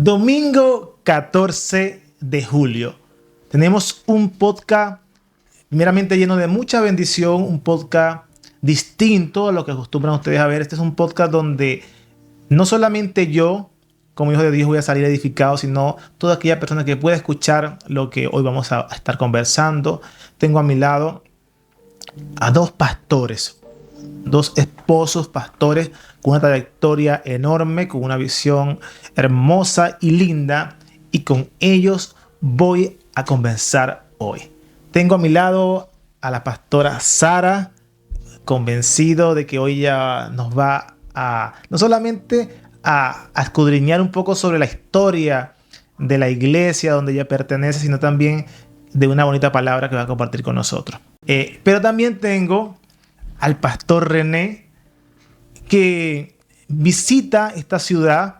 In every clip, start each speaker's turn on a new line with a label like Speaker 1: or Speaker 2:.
Speaker 1: Domingo 14 de julio. Tenemos un podcast primeramente lleno de mucha bendición, un podcast distinto a lo que acostumbran ustedes a ver. Este es un podcast donde no solamente yo, como hijo de Dios, voy a salir edificado, sino toda aquella persona que pueda escuchar lo que hoy vamos a estar conversando. Tengo a mi lado a dos pastores, dos esposos pastores con una trayectoria enorme, con una visión hermosa y linda, y con ellos voy a conversar hoy. Tengo a mi lado a la pastora Sara, convencido de que hoy ya nos va a no solamente a escudriñar un poco sobre la historia de la iglesia donde ella pertenece, sino también de una bonita palabra que va a compartir con nosotros. Pero también tengo al pastor René, que visita esta ciudad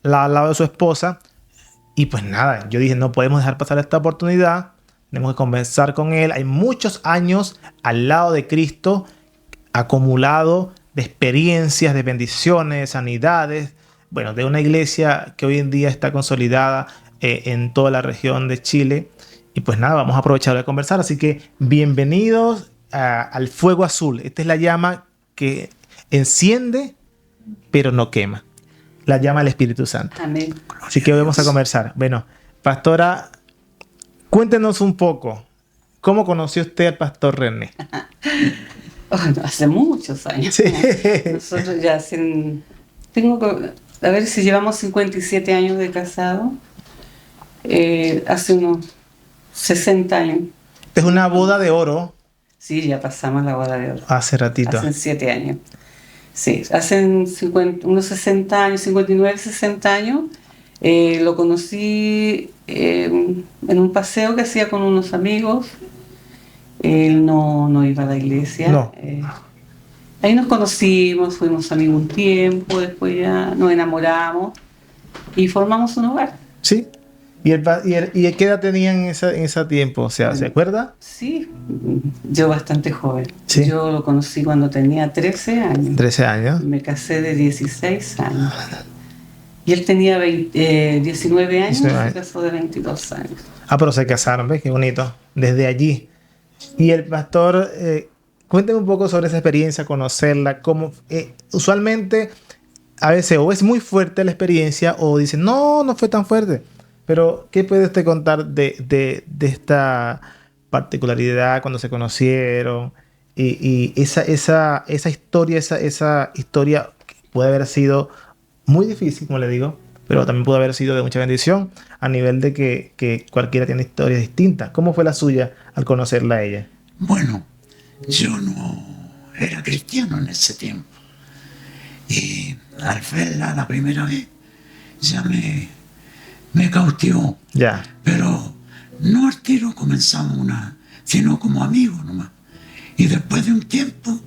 Speaker 1: al lado de su esposa. Y pues nada, yo dije, no podemos dejar pasar esta oportunidad. Tenemos que conversar con él. Hay muchos años al lado de Cristo, acumulado de experiencias, de bendiciones, de sanidades. Bueno, de una iglesia que hoy en día está consolidada en toda la región de Chile. Y pues nada, vamos a aprovechar de conversar. Así que bienvenidos al fuego azul. Esta es la llama que enciende, pero no quema. La llama del Espíritu Santo.
Speaker 2: Amén.
Speaker 1: Así que hoy vamos a conversar. Bueno, pastora, cuéntenos un poco. ¿Cómo conoció usted al pastor René?
Speaker 2: Bueno, hace muchos años.
Speaker 1: Sí.
Speaker 2: Nosotros ya a ver si llevamos 57 años de casado. Hace unos 60 años.
Speaker 1: Es una boda de oro.
Speaker 2: Sí, ya pasamos la boda de oro.
Speaker 1: Hace ratito.
Speaker 2: Hace 7 años. Sí, hace unos 60 años, 59, 60 años. Lo conocí en un paseo que hacía con unos amigos. Él no iba a la iglesia.
Speaker 1: No.
Speaker 2: Ahí nos conocimos, fuimos amigos un tiempo, después ya nos enamoramos y formamos un hogar.
Speaker 1: Sí. ¿Y qué edad tenían en ese tiempo? O sea, ¿se acuerda?
Speaker 2: Sí, yo bastante joven.
Speaker 1: Sí.
Speaker 2: Yo lo conocí cuando tenía 13 años.
Speaker 1: 13 años.
Speaker 2: Me casé de 16 años. Y él tenía 19 años,
Speaker 1: 19 años.
Speaker 2: Se casó de 22 años.
Speaker 1: Ah, pero se casaron, ¿ves? Qué bonito. Desde allí. Y el pastor, cuénteme un poco sobre esa experiencia, conocerla, cómo usualmente a veces o es muy fuerte la experiencia o dicen, no fue tan fuerte. Pero, ¿qué puede usted contar de esta particularidad cuando se conocieron? Y esa historia que puede haber sido muy difícil, como le digo, pero también pudo haber sido de mucha bendición a nivel de que cualquiera tiene historias distintas. ¿Cómo fue la suya al conocerla a ella?
Speaker 3: Bueno, yo no era cristiano en ese tiempo. Y al verla la primera vez, ya me cautivó.
Speaker 1: Ya.
Speaker 3: Pero no al tiro comenzamos sino como amigos nomás. Y después de un tiempo,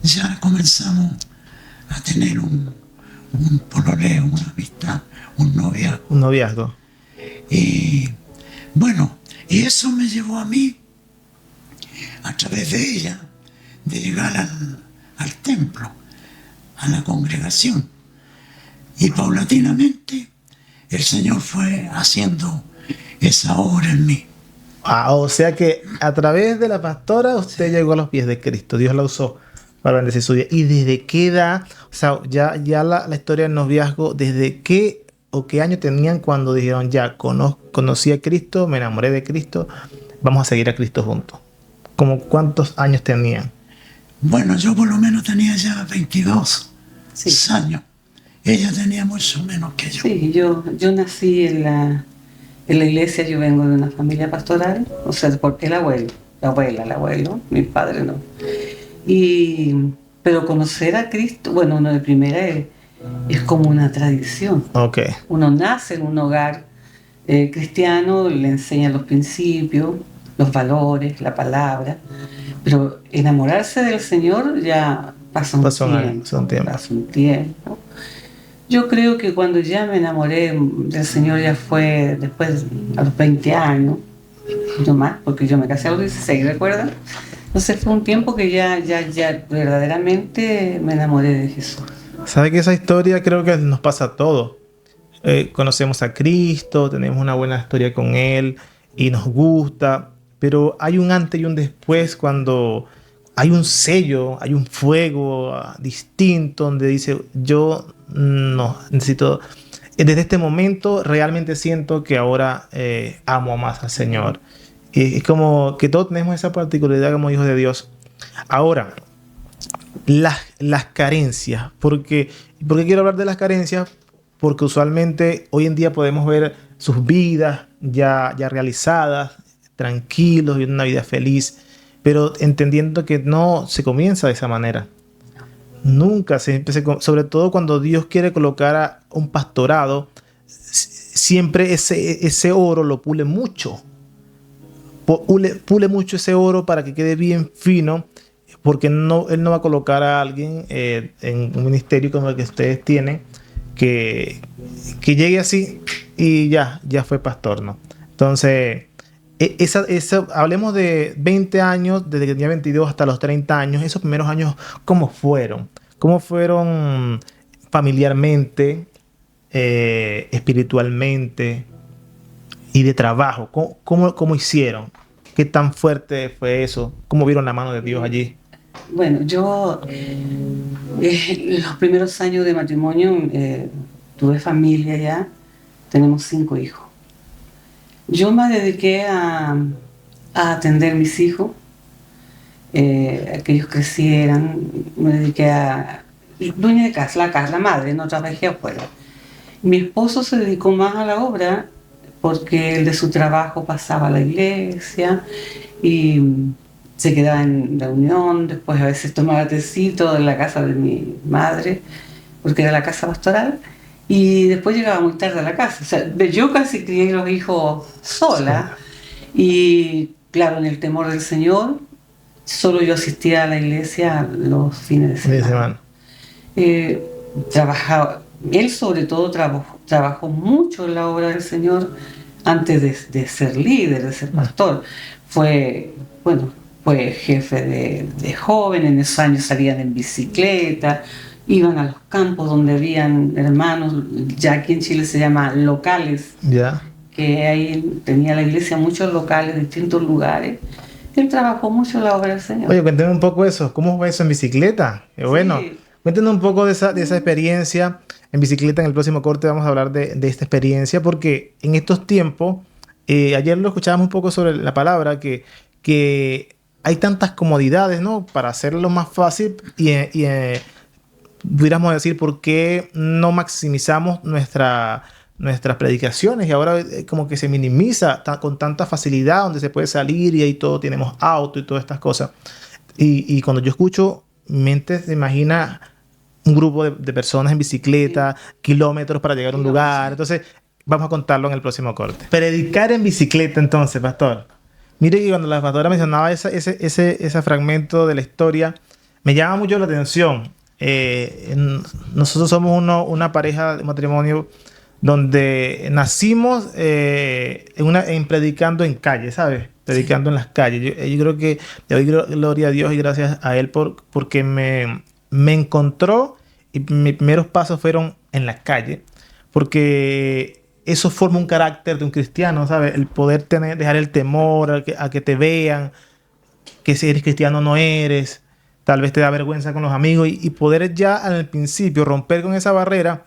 Speaker 3: ya comenzamos a tener un pololeo, una amistad, un noviazgo.
Speaker 1: Un noviazgo.
Speaker 3: Y bueno, y eso me llevó a mí, a través de ella, de llegar al templo, a la congregación. Y paulatinamente el Señor fue haciendo esa obra en mí.
Speaker 1: Ah, o sea que a través de la pastora usted llegó a los pies de Cristo. Dios la usó para bendecir su vida. ¿Y desde qué edad? O sea, ya la historia del noviazgo, ¿desde qué o qué año tenían cuando dijeron ya conocí a Cristo, me enamoré de Cristo, vamos a seguir a Cristo juntos? ¿Cómo cuántos años tenían?
Speaker 3: Bueno, yo por lo menos tenía ya 22
Speaker 2: Sí.
Speaker 3: años. Ella tenía mucho menos que yo.
Speaker 2: Sí, yo nací en la iglesia, yo vengo de una familia pastoral, o sea, porque el abuelo, mi padre no. Pero conocer a Cristo, bueno, uno de primera es como una tradición.
Speaker 1: Ok.
Speaker 2: Uno nace en un hogar cristiano, le enseñan los principios, los valores, la palabra, pero enamorarse del Señor ya pasa un tiempo. Yo creo que cuando ya me enamoré del Señor ya fue después, a los 20 años, no más, porque yo me casé a los 16, ¿recuerdan? Entonces fue un tiempo que ya verdaderamente me enamoré de Jesús.
Speaker 1: ¿Sabe que esa historia creo que nos pasa a todos? conocemos a Cristo, tenemos una buena historia con Él y nos gusta, pero hay un antes y un después cuando hay un sello, hay un fuego distinto donde dice, yo no necesito, desde este momento realmente siento que ahora amo más al Señor. Y es como que todos tenemos esa particularidad como hijos de Dios. Ahora, las carencias. ¿Por qué quiero hablar de las carencias? Porque usualmente hoy en día podemos ver sus vidas ya realizadas, tranquilos, viviendo una vida feliz, pero entendiendo que no se comienza de esa manera. Nunca se empieza, sobre todo cuando Dios quiere colocar a un pastorado, siempre ese oro lo pule mucho. Pule mucho ese oro para que quede bien fino, porque Él no va a colocar a alguien en un ministerio como el que ustedes tienen, que llegue así y ya fue pastor, ¿no? Entonces, hablemos de 20 años, desde que tenía 22 hasta los 30 años, esos primeros años, ¿cómo fueron? ¿Cómo fueron familiarmente, espiritualmente y de trabajo? ¿Cómo hicieron? ¿Qué tan fuerte fue eso? ¿Cómo vieron la mano de Dios allí?
Speaker 2: Bueno, yo los primeros años de matrimonio tuve familia ya, tenemos 5 hijos. Yo me dediqué a atender a mis hijos, a que ellos crecieran, me dediqué a dueña de casa, la madre, no trabajé afuera. Mi esposo se dedicó más a la obra porque él de su trabajo pasaba a la iglesia y se quedaba en reunión, después a veces tomaba tecito en la casa de mi madre, porque era la casa pastoral, y después llegaba muy tarde a la casa. O sea, yo casi crié los hijos sola, y claro, en el temor del Señor, solo yo asistía a la iglesia los fines de semana. Trabajaba, él sobre todo trabajó mucho en la obra del Señor antes de ser líder, de ser pastor. Fue jefe de jóvenes, en esos años salían en bicicleta, iban a los campos donde habían hermanos, ya aquí en Chile se llama locales, que ahí tenía la iglesia muchos locales, distintos lugares. Él trabajó mucho en la obra del Señor.
Speaker 1: Oye, cuéntame un poco eso, ¿cómo fue eso en bicicleta? Bueno, sí. Cuéntanos un poco de esa experiencia en bicicleta. En el próximo corte vamos a hablar de esta experiencia, porque en estos tiempos, ayer lo escuchábamos un poco sobre la palabra, que hay tantas comodidades, ¿no? Para hacerlo más fácil y pudiéramos decir, ¿por qué no maximizamos nuestras predicaciones? Y ahora como que se minimiza con tanta facilidad, donde se puede salir y ahí todo, tenemos auto y todas estas cosas. Y cuando yo escucho, mi mente se imagina un grupo de personas en bicicleta, kilómetros para llegar a un lugar. Entonces, vamos a contarlo en el próximo corte. Predicar en bicicleta, entonces, pastor. Mire que cuando la pastora mencionaba ese fragmento de la historia, me llama mucho la atención. Nosotros somos una pareja de matrimonio donde nacimos en predicando en calle, ¿sabes? Predicando en las calles. Yo creo que le doy gloria a Dios y gracias a Él porque me encontró y mis primeros pasos fueron en la calle, porque eso forma un carácter de un cristiano, ¿sabes? El poder dejar el temor a que te vean, que si eres cristiano no eres, tal vez te da vergüenza con los amigos y poder ya al principio romper con esa barrera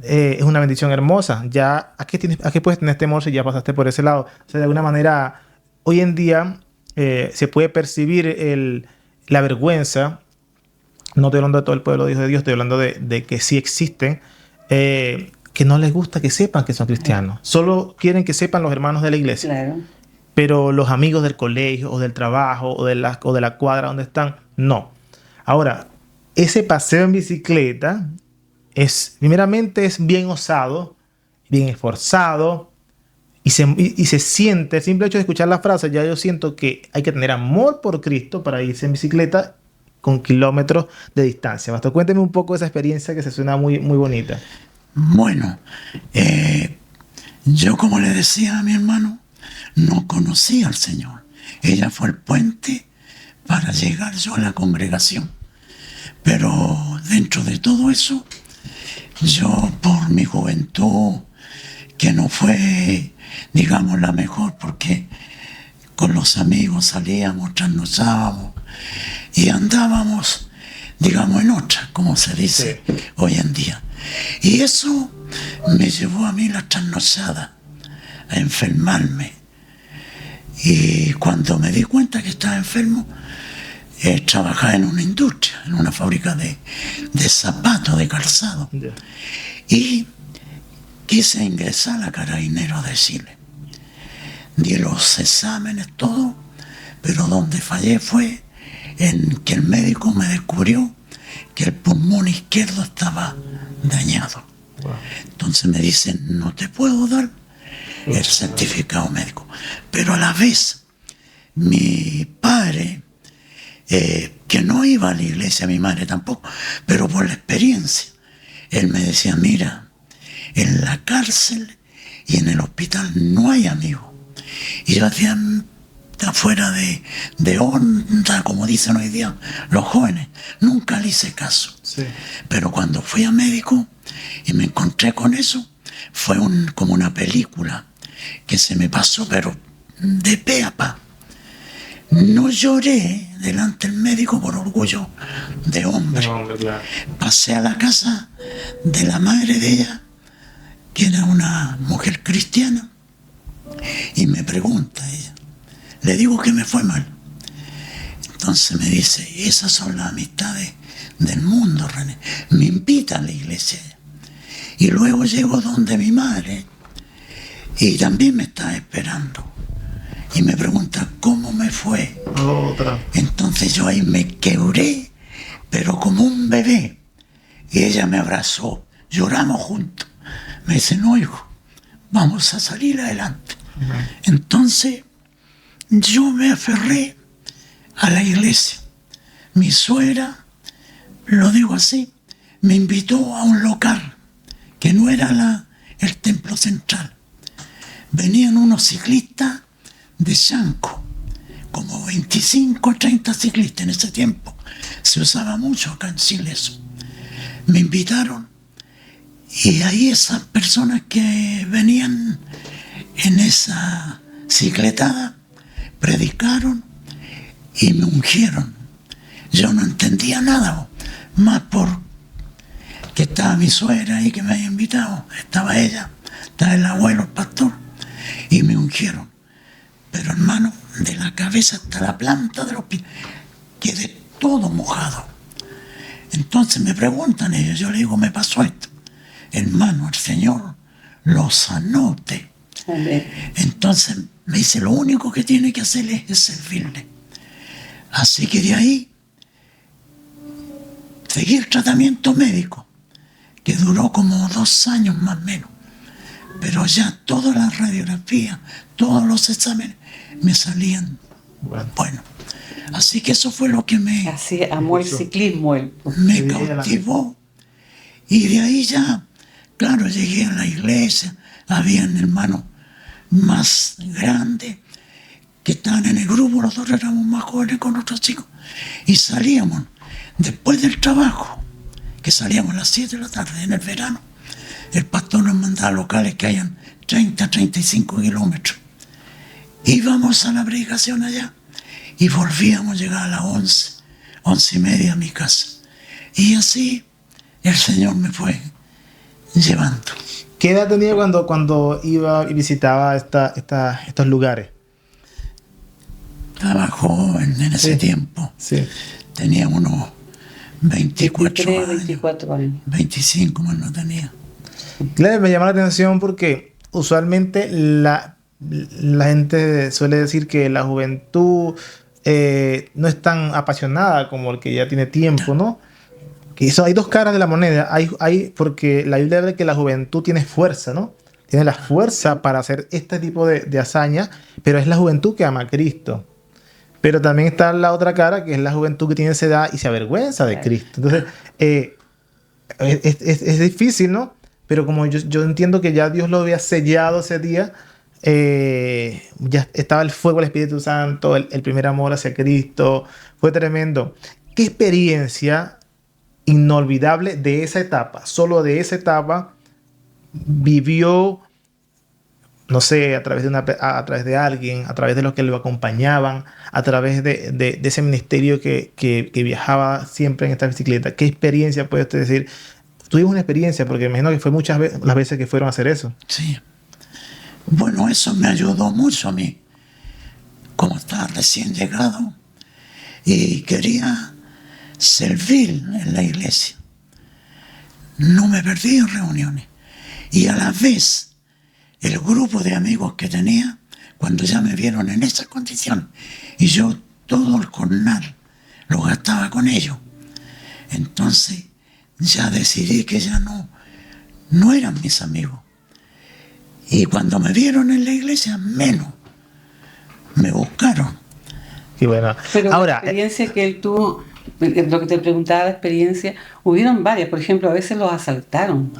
Speaker 1: es una bendición hermosa. Ya, ¿a qué puedes tener temor si ya pasaste por ese lado? O sea, de alguna manera, hoy en día se puede percibir la vergüenza. No estoy hablando de todo el pueblo de Dios, estoy hablando de que sí existen, que no les gusta que sepan que son cristianos. Solo quieren que sepan los hermanos de la iglesia. Claro. Pero los amigos del colegio o del trabajo o de la cuadra donde están, no. Ahora, ese paseo en bicicleta primeramente es bien osado, bien esforzado y se siente, el simple hecho de escuchar la frase, ya yo siento que hay que tener amor por Cristo para irse en bicicleta con kilómetros de distancia. Pastor, cuénteme un poco de esa experiencia que se suena muy, muy bonita.
Speaker 3: Bueno, yo como le decía a mi hermano, no conocía al Señor. Ella fue el puente para llegar yo a la congregación. Pero dentro de todo eso, Yo por mi juventud, que no fue, digamos, la mejor, porque con los amigos salíamos, trasnozábamos y andábamos, digamos, en otra, como se dice hoy en día. Y eso me llevó a mí la trasnochada, a enfermarme. Y cuando me di cuenta que estaba enfermo, trabajaba en una industria, en una fábrica de zapatos, de calzado.
Speaker 1: Ya.
Speaker 3: Y quise ingresar a Carabineros de Chile. Di los exámenes, todo, pero donde fallé fue en que el médico me descubrió que el pulmón izquierdo estaba dañado.
Speaker 1: Wow.
Speaker 3: Entonces me dicen, no te puedo dar el certificado médico. Pero a la vez, mi padre, que no iba a la iglesia, mi madre tampoco, pero por la experiencia, él me decía, mira, en la cárcel y en el hospital no hay amigos. Y yo hacía afuera de onda, como dicen hoy día los jóvenes, nunca le hice caso.
Speaker 1: Sí.
Speaker 3: Pero cuando fui a médico y me encontré con eso, fue como una película que se me pasó, pero de pe a pa. No lloré delante del médico por orgullo de hombre.
Speaker 1: No, hombre, claro.
Speaker 3: Pasé a la casa de la madre de ella, que era una mujer cristiana, y me pregunta ella, le digo que me fue mal. Entonces me dice, esas son las amistades del mundo, René. Me invita a la iglesia. Y luego llego donde mi madre, y también me está esperando. Y me pregunta, ¿cómo me fue?
Speaker 1: Otra.
Speaker 3: Entonces yo ahí me quebré, pero como un bebé. Y ella me abrazó, lloramos juntos. Me dice, no, hijo, vamos a salir adelante. Entonces yo me aferré a la iglesia. Mi suegra, lo digo así, me invitó a un local que no era el templo central. Venían unos ciclistas de Chanco, como 25 o 30 ciclistas en ese tiempo. Se usaba mucho acá en Chile eso. Me invitaron y ahí esas personas que venían en esa cicletada predicaron y me ungieron. Yo no entendía nada, más por que estaba mi suegra ahí que me había invitado, estaba ella, estaba el abuelo, el pastor, y me ungieron. Pero hermano, de la cabeza hasta la planta de los pies, quedé todo mojado. Entonces me preguntan ellos, yo le digo, me pasó esto. Hermano, el Señor lo sanó usted. Entonces me dice, lo único que tiene que hacer es servirle. Así que de ahí seguí el tratamiento médico, que duró como 2 años más o menos. Pero ya todas las radiografías, todos los exámenes me salían bueno. Así que eso fue lo que
Speaker 2: Así amó el ciclismo él.
Speaker 3: me cautivó. Y de ahí ya, claro, llegué a la iglesia, habían hermanos más grandes que estaban en el grupo, nosotros éramos más jóvenes con otros chicos, y salíamos después del trabajo, que salíamos a las 7 de la tarde en el verano. El pastor nos mandaba a locales que hayan 30, 35 kilómetros. Íbamos a la predicación allá y volvíamos a llegar a las 11, 11:30 a mi casa. Y así el Señor me fue llevando.
Speaker 1: ¿Qué edad tenía cuando iba y visitaba estos lugares?
Speaker 3: Estaba joven en ese tiempo.
Speaker 1: Sí.
Speaker 3: Tenía unos 24
Speaker 2: 23,
Speaker 3: años.
Speaker 2: 24 años.
Speaker 3: 25 más no tenía.
Speaker 1: Claro, me llama la atención porque usualmente la gente suele decir que la juventud no es tan apasionada como el que ya tiene tiempo, ¿no? Que eso, hay dos caras de la moneda. Porque la Biblia habla de que la juventud tiene fuerza, ¿no? Tiene la fuerza para hacer este tipo de hazañas, pero es la juventud que ama a Cristo. Pero también está la otra cara, que es la juventud que tiene esa edad y se avergüenza de Cristo. Entonces, es difícil, ¿no? Pero como yo entiendo que ya Dios lo había sellado ese día, ya estaba el fuego del Espíritu Santo, el primer amor hacia Cristo, fue tremendo. ¿Qué experiencia inolvidable de esa etapa, solo de esa etapa, vivió, no sé, a través de alguien, a través de los que lo acompañaban, a través de ese ministerio que viajaba siempre en esta bicicleta? ¿Qué experiencia puede usted decir? Tuvimos una experiencia, porque me imagino que fue muchas veces las veces que fueron a hacer eso.
Speaker 3: Sí. Bueno, eso me ayudó mucho a mí. Como estaba recién llegado y quería servir en la iglesia, no me perdí en reuniones. Y a la vez, el grupo de amigos que tenía, cuando ya me vieron en esa condición, y yo todo el jornal lo gastaba con ellos, entonces ya decidí que ya no eran mis amigos. Y cuando me vieron en la iglesia, menos me buscaron.
Speaker 1: Y bueno,
Speaker 2: pero
Speaker 1: ahora,
Speaker 2: la experiencia que él tuvo, lo que te preguntaba, la experiencia, hubieron varias. Por ejemplo, a veces los asaltaron.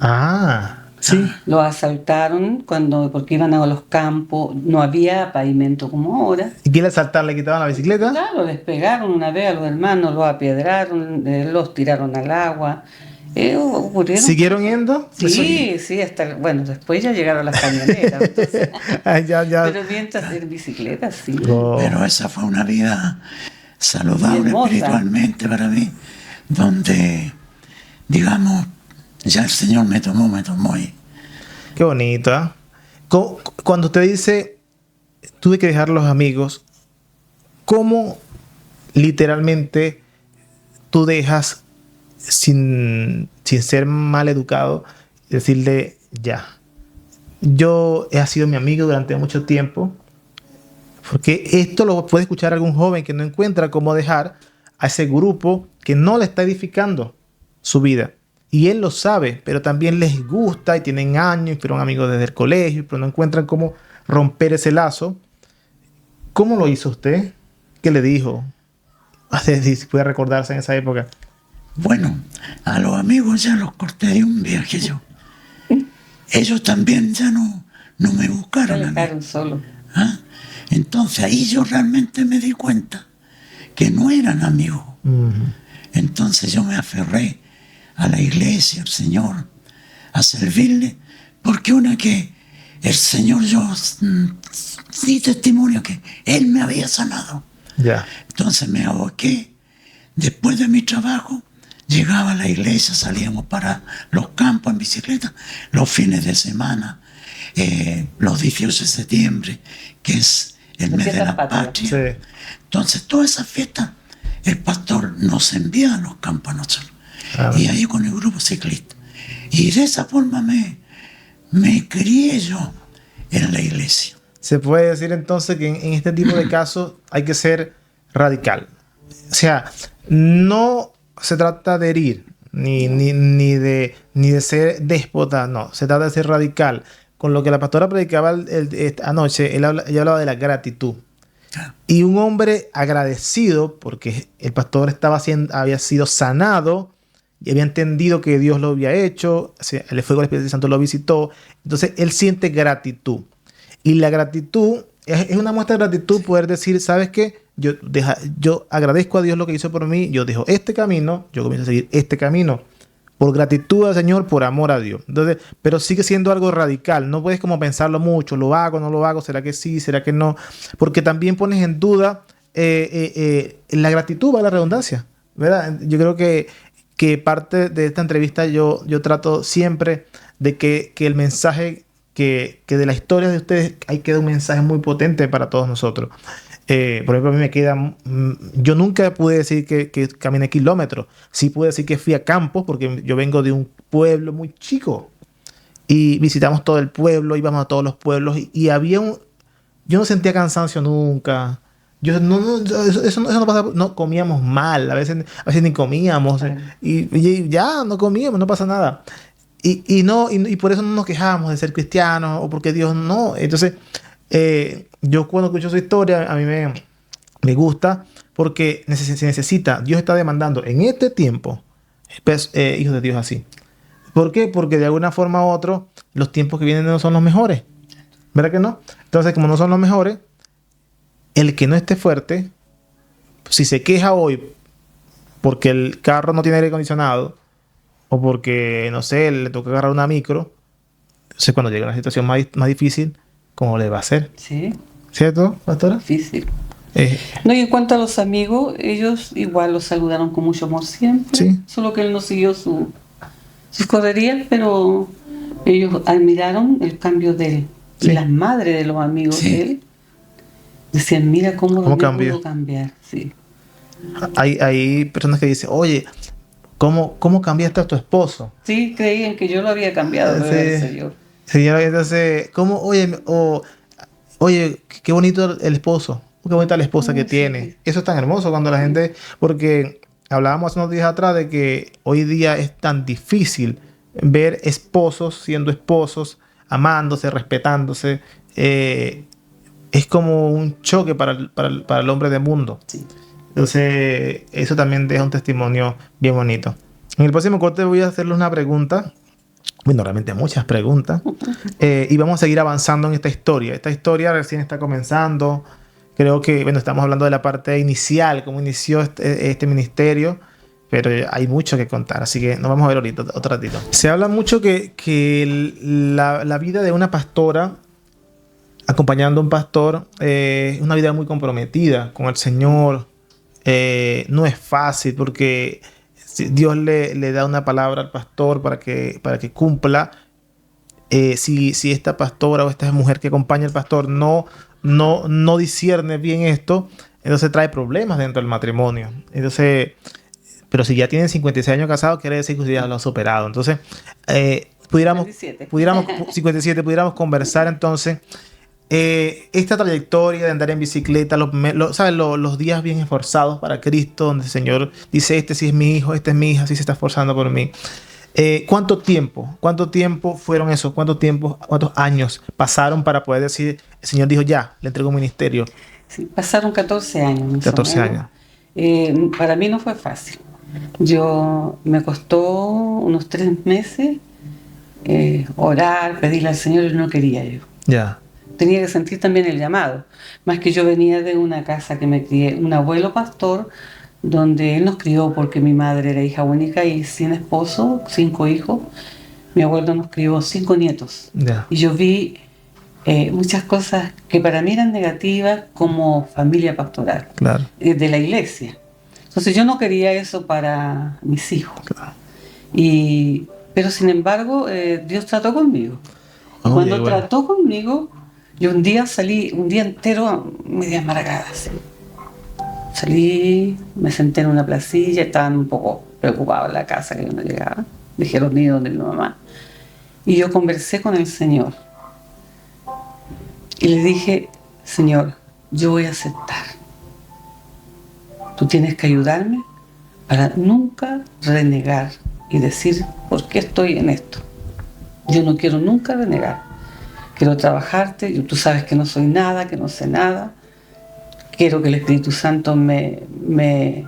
Speaker 1: Sí.
Speaker 2: Los asaltaron porque iban a los campos, no había pavimento como ahora.
Speaker 1: ¿Y quién le asaltaron? ¿Le quitaban la bicicleta?
Speaker 2: Claro, les pegaron una vez a los hermanos, los apiedraron, los tiraron al agua.
Speaker 1: ¿Siguieron yendo?
Speaker 2: Sí, bueno, después ya llegaron las camionetas. Entonces, pero mientras en bicicleta, sí.
Speaker 1: Oh.
Speaker 3: Pero esa fue una vida saludable espiritualmente para mí, donde, digamos, ya el Señor me tomó y...
Speaker 1: Qué bonito, ¿eh? Cuando usted dice, tuve que dejar los amigos, ¿cómo literalmente tú dejas, sin ser mal educado, decirle, ya, yo he sido mi amigo durante mucho tiempo? Porque esto lo puede escuchar algún joven que no encuentra cómo dejar a ese grupo que no le está edificando su vida. Y él lo sabe, pero también les gusta y tienen años y fueron amigos desde el colegio, pero no encuentran cómo romper ese lazo. ¿Cómo lo hizo usted? ¿Qué le dijo? Si puede recordarse en esa época.
Speaker 3: Bueno, a los amigos ya los corté de un viaje yo. Ellos también ya no me buscaron.
Speaker 2: Se dejaron solo.
Speaker 3: ¿Ah? Entonces ahí yo realmente me di cuenta que no eran amigos.
Speaker 1: Uh-huh.
Speaker 3: Entonces yo me aferré a la iglesia, al Señor, a servirle, porque que el Señor, yo di testimonio que Él me había sanado.
Speaker 1: Yeah.
Speaker 3: Entonces me aboqué. Después de mi trabajo, llegaba a la iglesia, salíamos para los campos en bicicleta, los fines de semana, los 18 de septiembre, que es el mes de la patria.
Speaker 1: Sí.
Speaker 3: Entonces, todas esas fiestas, el pastor nos envía a los campos a nosotros. Y ahí con el grupo ciclista. Y de esa forma me crié yo en la iglesia.
Speaker 1: Se puede decir entonces que en este tipo de casos hay que ser radical. O sea, no se trata de herir, ni de ser déspota, no. Se trata de ser radical. Con lo que la pastora predicaba anoche, ella hablaba de la gratitud. Y un hombre agradecido, porque el pastor había sido sanado y había entendido que Dios lo había hecho, o sea, el fuego del Espíritu Santo lo visitó. Entonces él siente gratitud. Y la gratitud es una muestra de gratitud, poder decir, ¿sabes qué? Yo agradezco a Dios lo que hizo por mí, yo dejo este camino, yo comienzo a seguir este camino. Por gratitud al Señor, por amor a Dios. Entonces, pero sigue siendo algo radical. No puedes como pensarlo mucho. ¿Lo hago, no lo hago? ¿Será que sí? ¿Será que no? Porque también pones en duda la gratitud, va la redundancia, ¿verdad? Yo creo que parte de esta entrevista yo trato siempre de que el mensaje que de la historia de ustedes ahí queda un mensaje muy potente para todos nosotros. Por ejemplo, a mí me queda... Yo nunca pude decir que caminé kilómetros. Sí pude decir que fui a campos, porque yo vengo de un pueblo muy chico. Y visitamos todo el pueblo, íbamos a todos los pueblos. Y había yo no sentía cansancio nunca. Eso no pasaba. No comíamos mal. A veces ni comíamos. Y ya no comíamos, no pasa nada. Y por eso no nos quejamos de ser cristianos o porque Dios no. Entonces... yo cuando escucho su historia a mí me gusta porque se necesita, Dios está demandando en este tiempo hijos de Dios así. ¿Por qué? Porque de alguna forma u otra los tiempos que vienen no son los mejores, ¿verdad que no? Entonces, como no son los mejores, el que no esté fuerte, si se queja hoy porque el carro no tiene aire acondicionado o porque, no sé, le toca agarrar una micro. Entonces, cuando llega una situación más difícil, ¿cómo le va a hacer?
Speaker 2: Sí.
Speaker 1: ¿Cierto, pastora?
Speaker 2: Difícil. No, y en cuanto a los amigos, ellos igual los saludaron con mucho amor siempre.
Speaker 1: Sí.
Speaker 2: Solo que él no siguió sus correrías, pero ellos admiraron el cambio de él.
Speaker 1: Sí.
Speaker 2: Y las madres de los amigos
Speaker 3: Sí.
Speaker 2: de él decían, mira cómo
Speaker 1: cambió.
Speaker 2: pudo cambiar. Sí.
Speaker 1: Hay personas que dicen, oye, ¿cómo cambiaste a tu esposo?
Speaker 2: Sí, creían que yo lo había cambiado, pero era el Señor.
Speaker 1: Señor, entonces, ¿cómo? Oye, qué bonito el esposo. Qué bonita la esposa que
Speaker 2: Sí.
Speaker 1: tiene. Eso es tan hermoso cuando la gente... Porque hablábamos hace unos días atrás de que hoy día es tan difícil ver esposos siendo esposos, amándose, respetándose. Es como un choque para el hombre del mundo.
Speaker 2: Sí.
Speaker 1: Entonces, eso también deja un testimonio bien bonito. En el próximo corte voy a hacerles una pregunta. Bueno, realmente muchas preguntas. Y vamos a seguir avanzando en esta historia. Esta historia recién está comenzando. Creo que, bueno, estamos hablando de la parte inicial, cómo inició este ministerio, pero hay mucho que contar, así que nos vamos a ver ahorita, otro ratito. Se habla mucho que la vida de una pastora, acompañando a un pastor, es una vida muy comprometida con el Señor. No es fácil porque Dios le da una palabra al pastor para que cumpla. Si esta pastora o esta mujer que acompaña al pastor no discierne bien esto, entonces trae problemas dentro del matrimonio. Entonces, pero si ya tienen 56 años casados, quiere decir que usted ya lo ha superado. Entonces, pudiéramos 57, pudiéramos conversar entonces esta trayectoria de andar en bicicleta, ¿sabes? Los días bien esforzados para Cristo, donde el Señor dice, este sí es mi hijo, esta es mi hija, sí se está esforzando por mí. ¿Cuánto tiempo fueron esos? ¿Cuántos años pasaron para poder decir, el Señor dijo, ya, le entrego un ministerio?
Speaker 2: Sí, pasaron 14 años.
Speaker 1: 14 años.
Speaker 2: Para mí no fue fácil. Me costó unos 3 meses orar, pedirle al Señor, y no quería yo.
Speaker 1: Ya.
Speaker 2: Tenía que sentir también el llamado. Más que yo venía de una casa que me crié, un abuelo pastor, donde él nos crió porque mi madre era hija única y sin esposo, 5 hijos. Mi abuelo nos crió 5 nietos.
Speaker 1: Ya.
Speaker 2: Y yo vi muchas cosas que para mí eran negativas como familia pastoral,
Speaker 1: Claro.
Speaker 2: De la iglesia. Entonces yo no quería eso para mis hijos.
Speaker 1: Claro.
Speaker 2: Pero sin embargo, Dios trató conmigo. Y cuando trató conmigo, yo un día salí, un día entero media amargada, así. Salí, me senté en una placilla, estaban un poco preocupados en la casa que yo no llegaba. Dejé a los niños donde mi mamá. Y yo conversé con el Señor. Y le dije, Señor, yo voy a aceptar. Tú tienes que ayudarme para nunca renegar y decir, ¿por qué estoy en esto? Yo no quiero nunca renegar. Quiero trabajarte, tú sabes que no soy nada, que no sé nada. Quiero que el Espíritu Santo me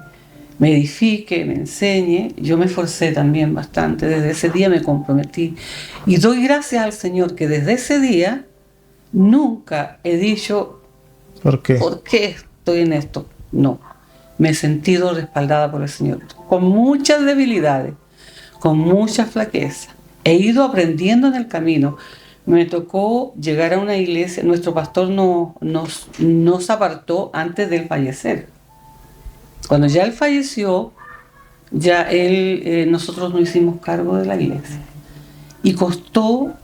Speaker 2: edifique, me enseñe. Yo me esforcé también bastante. Desde ese día me comprometí. Y doy gracias al Señor que desde ese día nunca he dicho
Speaker 1: ¿Por qué?
Speaker 2: ¿por qué estoy en esto? No. Me he sentido respaldada por el Señor. Con muchas debilidades, con mucha flaqueza. He ido aprendiendo en el camino. Me tocó llegar a una iglesia. Nuestro pastor nos apartó antes de él fallecer. Cuando ya él falleció, nosotros nos hicimos cargo de la iglesia. Y costó,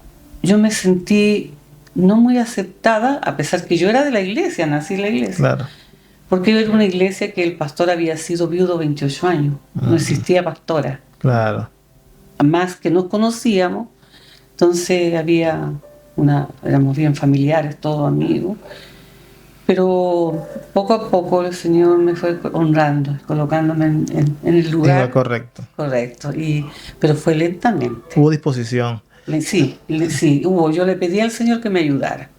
Speaker 2: yo me sentí no muy aceptada, a pesar que yo era de la iglesia, nací en la iglesia.
Speaker 1: Claro.
Speaker 2: Porque yo era una iglesia que el pastor había sido viudo 28 años. No existía pastora.
Speaker 1: Claro.
Speaker 2: Más que nos conocíamos. Entonces éramos bien familiares, todos amigos. Pero poco a poco el Señor me fue honrando, colocándome en el lugar
Speaker 1: correcto.
Speaker 2: correcto. Pero fue lentamente.
Speaker 1: Hubo disposición.
Speaker 2: Sí, hubo. Yo le pedí al Señor que me ayudara.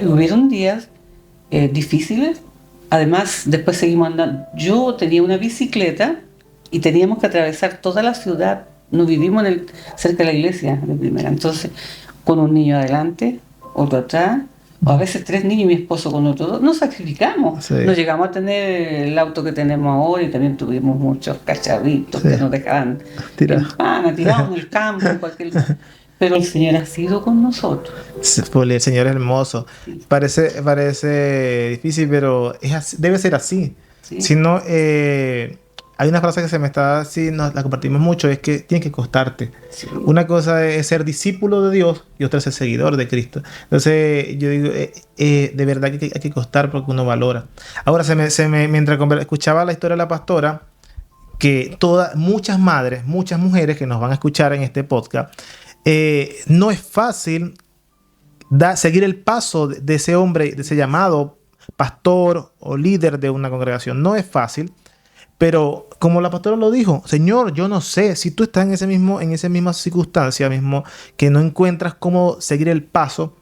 Speaker 2: Hubieron días difíciles. Además, después seguimos andando. Yo tenía una bicicleta y teníamos que atravesar toda la ciudad. Nos vivimos cerca de la iglesia de primera. Entonces, con un niño adelante, otro atrás, o a veces 3 niños y mi esposo con otros 2, nos sacrificamos.
Speaker 1: Sí.
Speaker 2: No llegamos a tener el auto que tenemos ahora y también tuvimos muchos cacharritos
Speaker 1: Sí.
Speaker 2: que nos dejaban
Speaker 1: Tirado.
Speaker 2: tirados en el campo, en cualquier lugar. Pero el Señor ha sido con nosotros.
Speaker 1: El Señor es hermoso. Parece difícil, pero debe ser así.
Speaker 2: Sí.
Speaker 1: Si no, hay una frase que se me está así, la compartimos mucho, es que tienes que costarte.
Speaker 2: Sí.
Speaker 1: Una cosa es ser discípulo de Dios y otra es ser seguidor de Cristo. Entonces, yo digo, de verdad que hay que costar porque uno valora. Ahora, mientras escuchaba la historia de la pastora, que muchas madres, muchas mujeres que nos van a escuchar en este podcast, no es fácil seguir el paso de ese hombre, de ese llamado pastor o líder de una congregación. No es fácil, pero como la pastora lo dijo, Señor, yo no sé si tú estás en esa misma circunstancia mismo, que no encuentras cómo seguir el paso.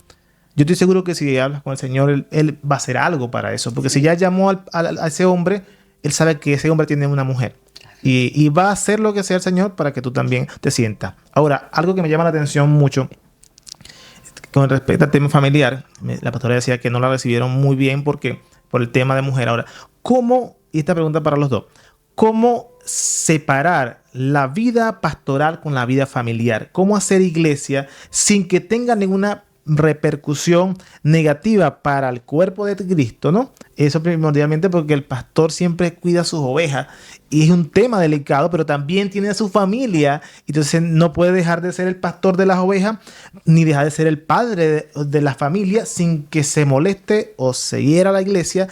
Speaker 1: Yo estoy seguro que si hablas con el Señor, Él va a hacer algo para eso, porque si ya llamó a ese hombre, Él sabe que ese hombre tiene una mujer. Y va a hacer lo que sea el Señor para que tú también te sientas. Ahora, algo que me llama la atención mucho con respecto al tema familiar, la pastora decía que no la recibieron muy bien por el tema de mujer. Ahora, y esta pregunta para los dos, ¿cómo separar la vida pastoral con la vida familiar? ¿Cómo hacer iglesia sin que tenga ninguna repercusión negativa para el cuerpo de Cristo, ¿no? Eso primordialmente porque el pastor siempre cuida a sus ovejas y es un tema delicado, pero también tiene a su familia, entonces no puede dejar de ser el pastor de las ovejas ni dejar de ser el padre de la familia sin que se moleste o se hiera la iglesia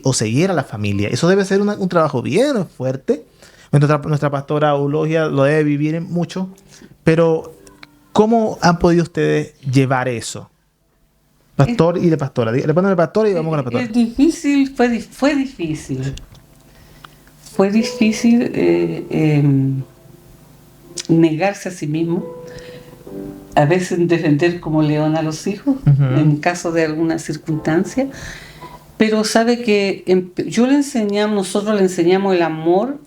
Speaker 1: o se hiera la familia. Eso debe ser un trabajo bien fuerte. Nuestra pastora Eulogia lo debe vivir mucho, pero ¿cómo han podido ustedes llevar eso? Pastor y de pastora. Le ponen el pastor y vamos con la pastora.
Speaker 2: Es difícil, fue difícil. Fue difícil negarse a sí mismo. A veces defender como león a los hijos, en caso de alguna circunstancia. Pero sabe que nosotros le enseñamos el amor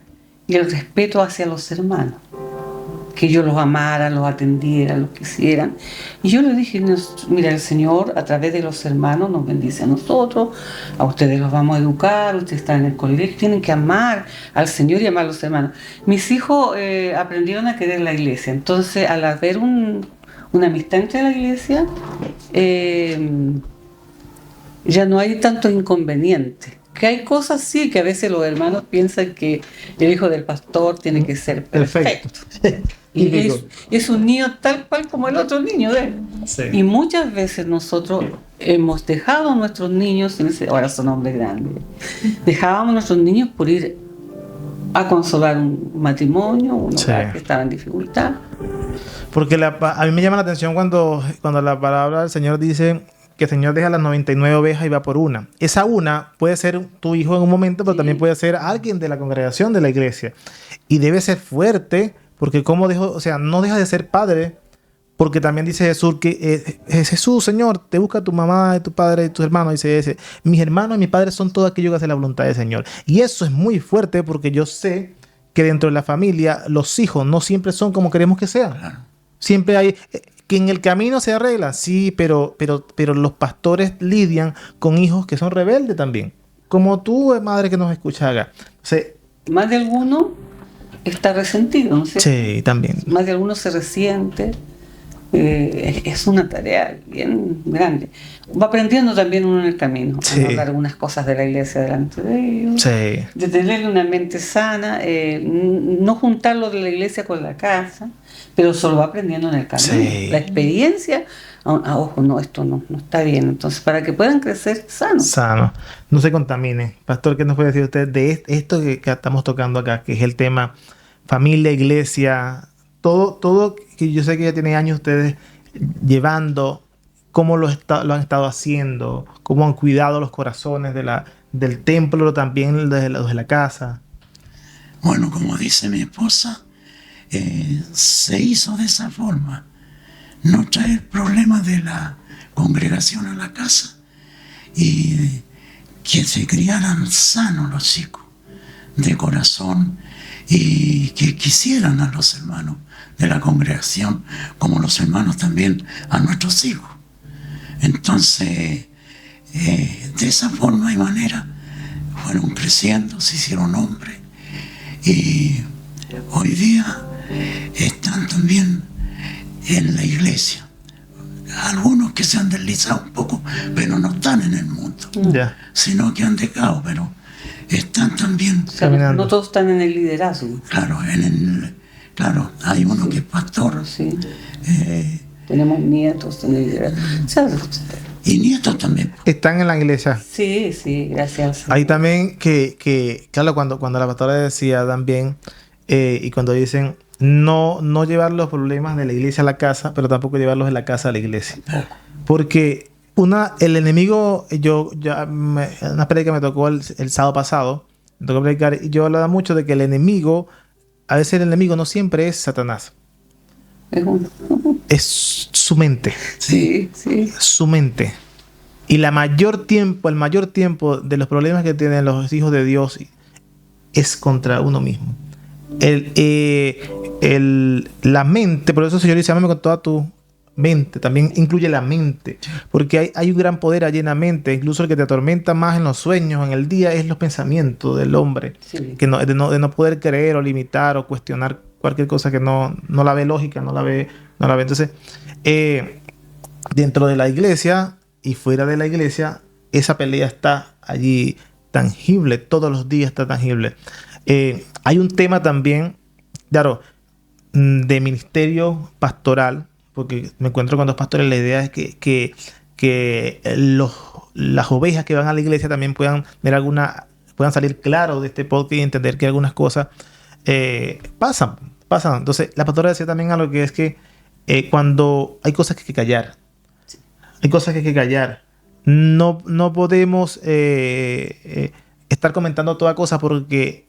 Speaker 2: y el respeto hacia los hermanos. Que ellos los amaran, los atendieran, los quisieran. Y yo le dije, mira, el Señor a través de los hermanos nos bendice a nosotros, a ustedes los vamos a educar, ustedes están en el colegio, tienen que amar al Señor y amar a los hermanos. Mis hijos aprendieron a querer la iglesia, entonces al haber una amistad entre la iglesia, ya no hay tanto inconveniente. Que hay cosas sí, que a veces los hermanos piensan que el hijo del pastor tiene que ser perfecto. Y es un niño tal cual como el otro niño de él.
Speaker 1: Sí.
Speaker 2: Y muchas veces nosotros hemos dejado a nuestros niños, ahora son hombres grandes, dejábamos a nuestros niños por ir a consolar un matrimonio, un hogar que estaba en dificultad.
Speaker 1: Porque a mí me llama la atención cuando la palabra del Señor dice que el Señor deja las 99 ovejas y va por una. Esa una puede ser tu hijo en un momento, pero también puede ser alguien de la congregación de la iglesia. Y debe ser fuerte, porque no deja de ser padre, porque también dice Jesús que Jesús, Señor, te busca tu mamá, tu padre, tus hermanos. Dice mis hermanos y mi padre son todos aquellos que hacen la voluntad del Señor. Y eso es muy fuerte porque yo sé que dentro de la familia los hijos no siempre son como queremos que sean.
Speaker 3: Claro.
Speaker 1: Siempre hay que en el camino se arregla, sí, pero los pastores lidian con hijos que son rebeldes también. Como tú, madre que nos escuchas acá.
Speaker 2: Más de alguno está resentido, ¿no sé?
Speaker 1: Sí, también.
Speaker 2: Más de alguno se resiente. Es una tarea bien grande. Va aprendiendo también uno en el camino.
Speaker 1: Sí.
Speaker 2: A hablar algunas cosas de la iglesia delante de ellos.
Speaker 1: Sí.
Speaker 2: De tenerle una mente sana. No juntarlo de la iglesia con la casa, pero solo va aprendiendo en el camino.
Speaker 1: Sí.
Speaker 2: La experiencia, ojo, no, esto no está bien. Entonces, para que puedan crecer sanos.
Speaker 1: Sano. No se contamine. Pastor, ¿qué nos puede decir usted de esto que estamos tocando acá? Que es el tema familia, iglesia, todo que yo sé que ya tiene años ustedes llevando, cómo lo han estado haciendo, cómo han cuidado los corazones del templo, pero también de los de la casa.
Speaker 3: Bueno, como dice mi esposa, se hizo de esa forma. No traer problemas de la congregación a la casa y que se criaran sanos los chicos, de corazón, y que quisieran a los hermanos de la congregación como los hermanos también a nuestros hijos. Entonces de esa forma y manera fueron creciendo, se hicieron hombres y hoy día están también en la iglesia. Algunos que se han deslizado un poco, pero no están en el mundo, sino que han dejado, pero están también.
Speaker 2: O sea, no todos están en el liderazgo.
Speaker 3: Claro, hay uno que es pastor.
Speaker 2: Sí. Tenemos nietos en el liderazgo.
Speaker 3: Y nietos también.
Speaker 1: Están en la iglesia.
Speaker 2: Sí, gracias.
Speaker 1: Ahí también claro, cuando la pastora decía también, y cuando dicen no llevar los problemas de la iglesia a la casa, pero tampoco llevarlos de la casa a la iglesia. Porque el enemigo, una prédica me tocó el sábado pasado, me tocó predicar, y yo hablaba mucho de que el enemigo, a veces el enemigo no siempre es Satanás. Es su mente.
Speaker 2: Sí.
Speaker 1: Su mente. Y el mayor tiempo de los problemas que tienen los hijos de Dios es contra uno mismo. La mente, por eso el Señor dice, ámame con toda tu mente, también incluye la mente, porque hay un gran poder allí en la mente. Incluso el que te atormenta más en los sueños, en el día, es los pensamientos del hombre, que de no poder creer o limitar o cuestionar cualquier cosa que no la ve lógica, no la ve. Entonces, dentro de la iglesia y fuera de la iglesia, esa pelea está allí tangible, todos los días está tangible. Hay un tema también, claro, de ministerio pastoral, porque me encuentro con dos pastores. La idea es que las ovejas que van a la iglesia también puedan salir claros de este podcast y entender que algunas cosas pasan. Entonces, la pastora decía también algo que es que cuando hay cosas que hay que callar, hay cosas que hay que callar. No podemos estar comentando toda cosa, porque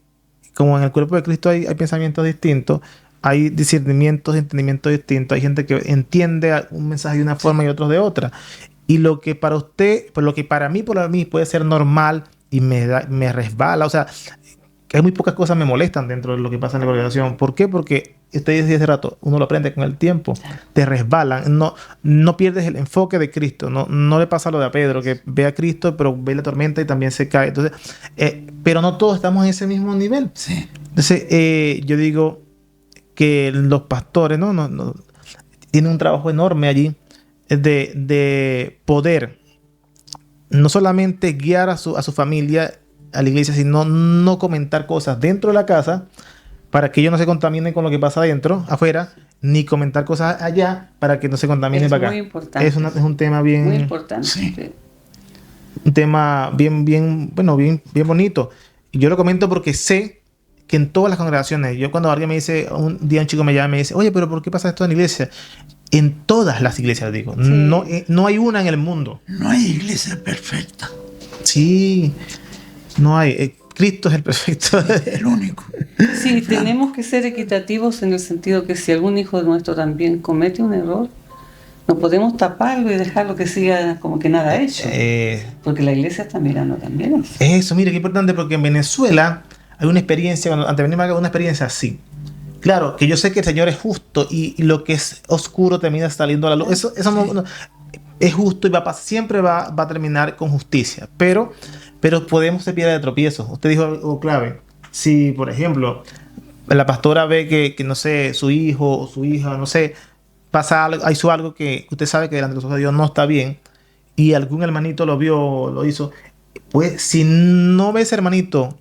Speaker 1: como en el cuerpo de Cristo hay pensamientos distintos, hay discernimientos, entendimientos distintos. Hay gente que entiende un mensaje de una forma y otros de otra. Y lo que para usted, pues lo que para mí puede ser normal y me resbala. O sea, que hay muy pocas cosas me molestan dentro de lo que pasa en la congregación. ¿Por qué? Porque usted decía hace rato, uno lo aprende con el tiempo. Te resbalan. No pierdes el enfoque de Cristo. No le pasa lo de a Pedro, que ve a Cristo, pero ve la tormenta y también se cae. Entonces, pero no todos estamos en ese mismo nivel.
Speaker 3: Sí.
Speaker 1: Entonces, yo digo que los pastores tienen un trabajo enorme allí de poder no solamente guiar a su familia a la iglesia, sino no comentar cosas dentro de la casa para que ellos no se contaminen con lo que pasa afuera, ni comentar cosas allá para que no se contaminen para acá.
Speaker 2: Muy importante.
Speaker 1: Es un tema bien
Speaker 2: muy importante.
Speaker 3: Sí.
Speaker 1: Un tema bien bonito. Y yo lo comento porque sé que en todas las congregaciones, yo cuando alguien me dice, un día un chico me llama y me dice, oye, pero ¿por qué pasa esto en la iglesia? En todas las iglesias, digo. Sí. No hay una en el mundo.
Speaker 3: No hay iglesia perfecta.
Speaker 1: Sí, no hay. Cristo es el perfecto.
Speaker 3: El único.
Speaker 2: Sí, tenemos que ser equitativos en el sentido que si algún hijo nuestro también comete un error, no podemos taparlo y dejarlo que siga como que nada hecho. Porque la iglesia está mirando también eso.
Speaker 1: Eso, mire, qué importante, porque en Venezuela hay una experiencia, cuando venimos a una experiencia así. Claro, que yo sé que el Señor es justo y lo que es oscuro termina saliendo a la luz. Eso es justo y siempre va a terminar con justicia. Pero podemos ser piedra de tropiezo. Usted dijo algo clave. Si, por ejemplo, la pastora ve que no sé, su hijo o su hija, no sé, hizo algo que usted sabe que delante de los ojos de Dios no está bien, y algún hermanito lo vio, lo hizo, pues si no ve ese hermanito,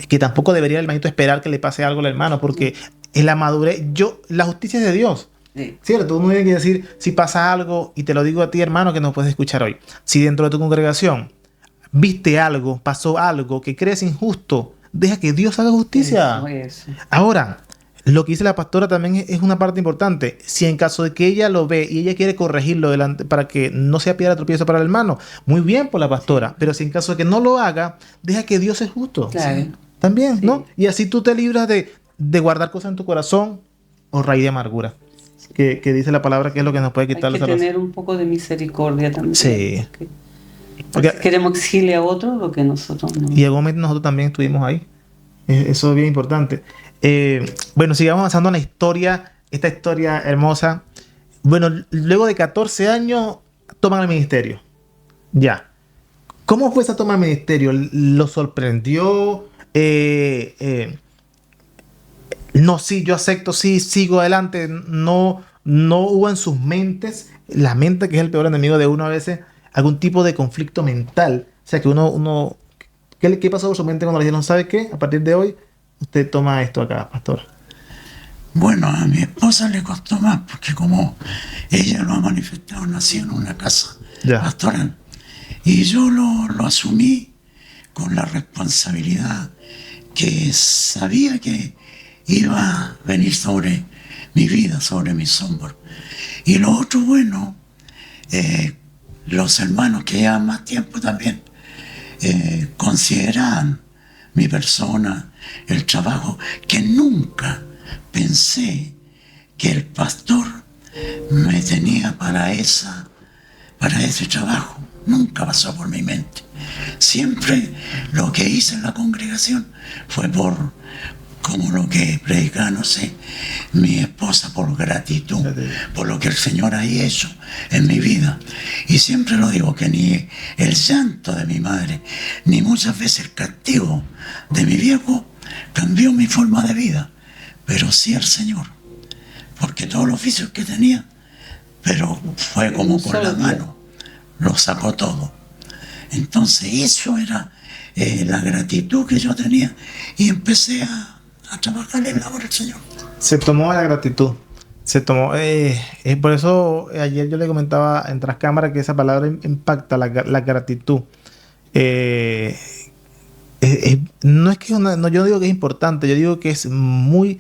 Speaker 1: que tampoco debería el hermanito esperar que le pase algo al hermano, porque en la madurez, la justicia es de Dios.
Speaker 2: Sí.
Speaker 1: Cierto, uno tiene que decir, si pasa algo, y te lo digo a ti, hermano, que nos puedes escuchar hoy, si dentro de tu congregación viste algo, pasó algo que crees injusto, deja que Dios haga justicia.
Speaker 2: Eso.
Speaker 1: Ahora, lo que dice la pastora también es una parte importante. Si en caso de que ella lo ve y ella quiere corregirlo para que no sea piedra de tropiezo para el hermano, muy bien por la pastora. Pero si en caso de que no lo haga, deja que Dios es justo.
Speaker 2: Claro.
Speaker 1: Sí. También,
Speaker 2: Sí.
Speaker 1: ¿no? Y así tú te libras de guardar cosas en tu corazón o raíz de amargura. Que dice la palabra que es lo que nos puede quitar
Speaker 2: Hay que tener un poco de misericordia también.
Speaker 1: Sí.
Speaker 2: Porque queremos exigirle a otros lo que nosotros no.
Speaker 1: Y en algún momento nosotros también estuvimos ahí. Eso es bien importante. Bueno, sigamos avanzando en la historia. Esta historia hermosa. Bueno, luego de 14 años toman el ministerio. Ya. ¿Cómo fue esa toma de ministerio? ¿Lo sorprendió? No, sí, yo acepto, sí, sigo adelante. No, no hubo en sus mentes, la mente que es el peor enemigo de uno a veces, algún tipo de conflicto mental. O sea, que ¿qué pasó por su mente cuando le dijeron, ¿sabe qué? A partir de hoy, usted toma esto acá, pastor.
Speaker 3: Bueno, a mi esposa le costó más, porque como ella lo ha manifestado, nació en una casa pastoral. Y yo lo asumí con la responsabilidad que sabía que iba a venir sobre mi vida, sobre mis hombros. Y lo otro bueno, los hermanos que llevan más tiempo también consideraban mi persona, el trabajo, que nunca pensé que el pastor me tenía para ese trabajo. Nunca pasó por mi mente. Siempre lo que hice en la congregación fue como lo que predicaba, no sé, mi esposa, por gratitud, por lo que el Señor ha hecho en mi vida. Y siempre lo digo, que ni el llanto de mi madre, ni muchas veces el castigo de mi viejo cambió mi forma de vida, pero sí el Señor, porque todos los vicios que tenía, pero fue como con la mano, lo sacó todo. Entonces eso era la gratitud que yo tenía, y empecé a trabajar en la obra del Señor.
Speaker 1: Se tomó la gratitud. Se tomó. Por eso ayer yo le comentaba en tras cámara que esa palabra impacta, la gratitud. No es que yo no digo que es importante, yo digo que es muy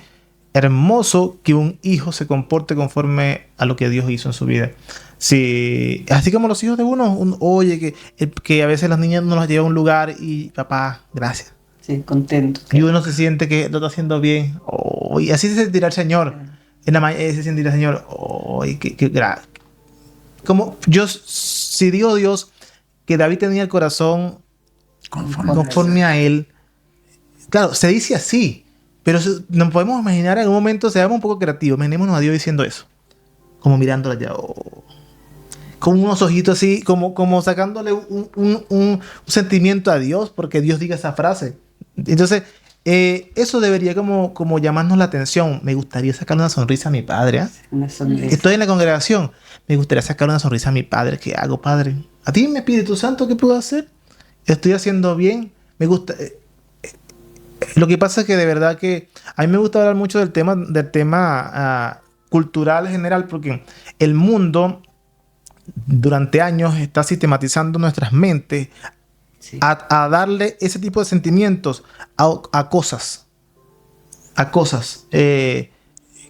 Speaker 1: hermoso que un hijo se comporte conforme a lo que Dios hizo en su vida. Sí, así como los hijos de oye, que a veces las niñas no los llevan a un lugar y papá, gracias.
Speaker 2: Sí, contento.
Speaker 1: Y uno se siente que lo está haciendo bien. Y así se sentirá el Señor. Se sentirá el Señor. Como yo, si digo Dios, que David tenía el corazón conforme a él. Claro, se dice así. Pero nos podemos imaginar en un momento, seamos un poco creativos. Imaginémonos a Dios diciendo eso. Como mirándola ya. Con unos ojitos así, como sacándole un sentimiento a Dios, porque Dios diga esa frase. Entonces, eso debería como llamarnos la atención. Me gustaría sacar una sonrisa a mi padre. ¿Eh?
Speaker 2: Una sonrisa.
Speaker 1: Estoy en la congregación. Me gustaría sacar una sonrisa a mi padre. ¿Qué hago, Padre? A ti, mi Espíritu Santo, ¿qué puedo hacer? Estoy haciendo bien. Me gusta. Lo que pasa es que de verdad que a mí me gusta hablar mucho del tema cultural en general, porque el mundo durante años está sistematizando nuestras mentes a darle ese tipo de sentimientos a cosas. Que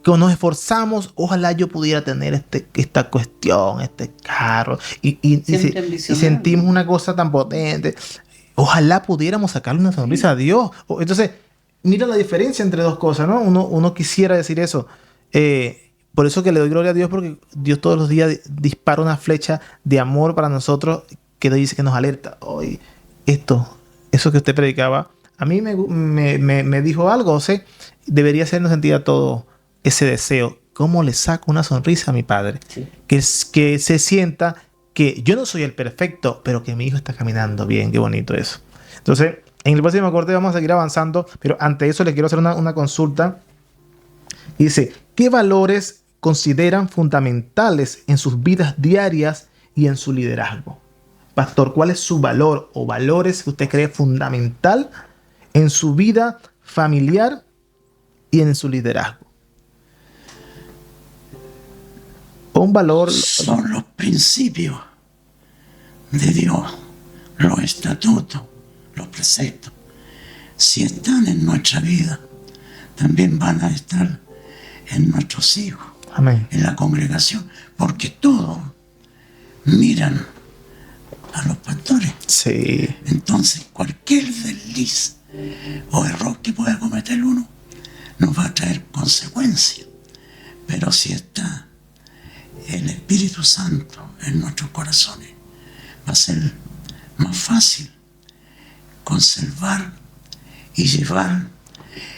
Speaker 1: nos esforzamos, ojalá yo pudiera tener esta cuestión, este carro, y sentimos una cosa tan potente. Ojalá pudiéramos sacarle una sonrisa a Dios. Entonces, mira la diferencia entre dos cosas, ¿no? Uno quisiera decir eso. Por eso que le doy gloria a Dios, porque Dios todos los días dispara una flecha de amor para nosotros, que dice que nos alerta. Hoy eso que usted predicaba, a mí me dijo algo, o sea, debería hacernos sentir a todo ese deseo. ¿Cómo le saco una sonrisa a mi padre? Sí. Que se sienta que yo no soy el perfecto, pero que mi hijo está caminando bien. Qué bonito eso. Entonces, en el próximo corte vamos a seguir avanzando, pero ante eso les quiero hacer una consulta. Dice, ¿qué valores consideran fundamentales en sus vidas diarias y en su liderazgo? Pastor, ¿cuál es su valor o valores que usted cree fundamental en su vida familiar y en su liderazgo? Un valor...
Speaker 3: Son los principios de Dios, los estatutos, los preceptos. Si están en nuestra vida, también van a estar en nuestros hijos.
Speaker 1: Amén.
Speaker 3: En la congregación, porque todos miran a los pastores.
Speaker 1: Sí.
Speaker 3: Entonces, cualquier desliz o error que pueda cometer uno nos va a traer consecuencias. Pero si está el Espíritu Santo en nuestros corazones, va a ser más fácil conservar y llevar.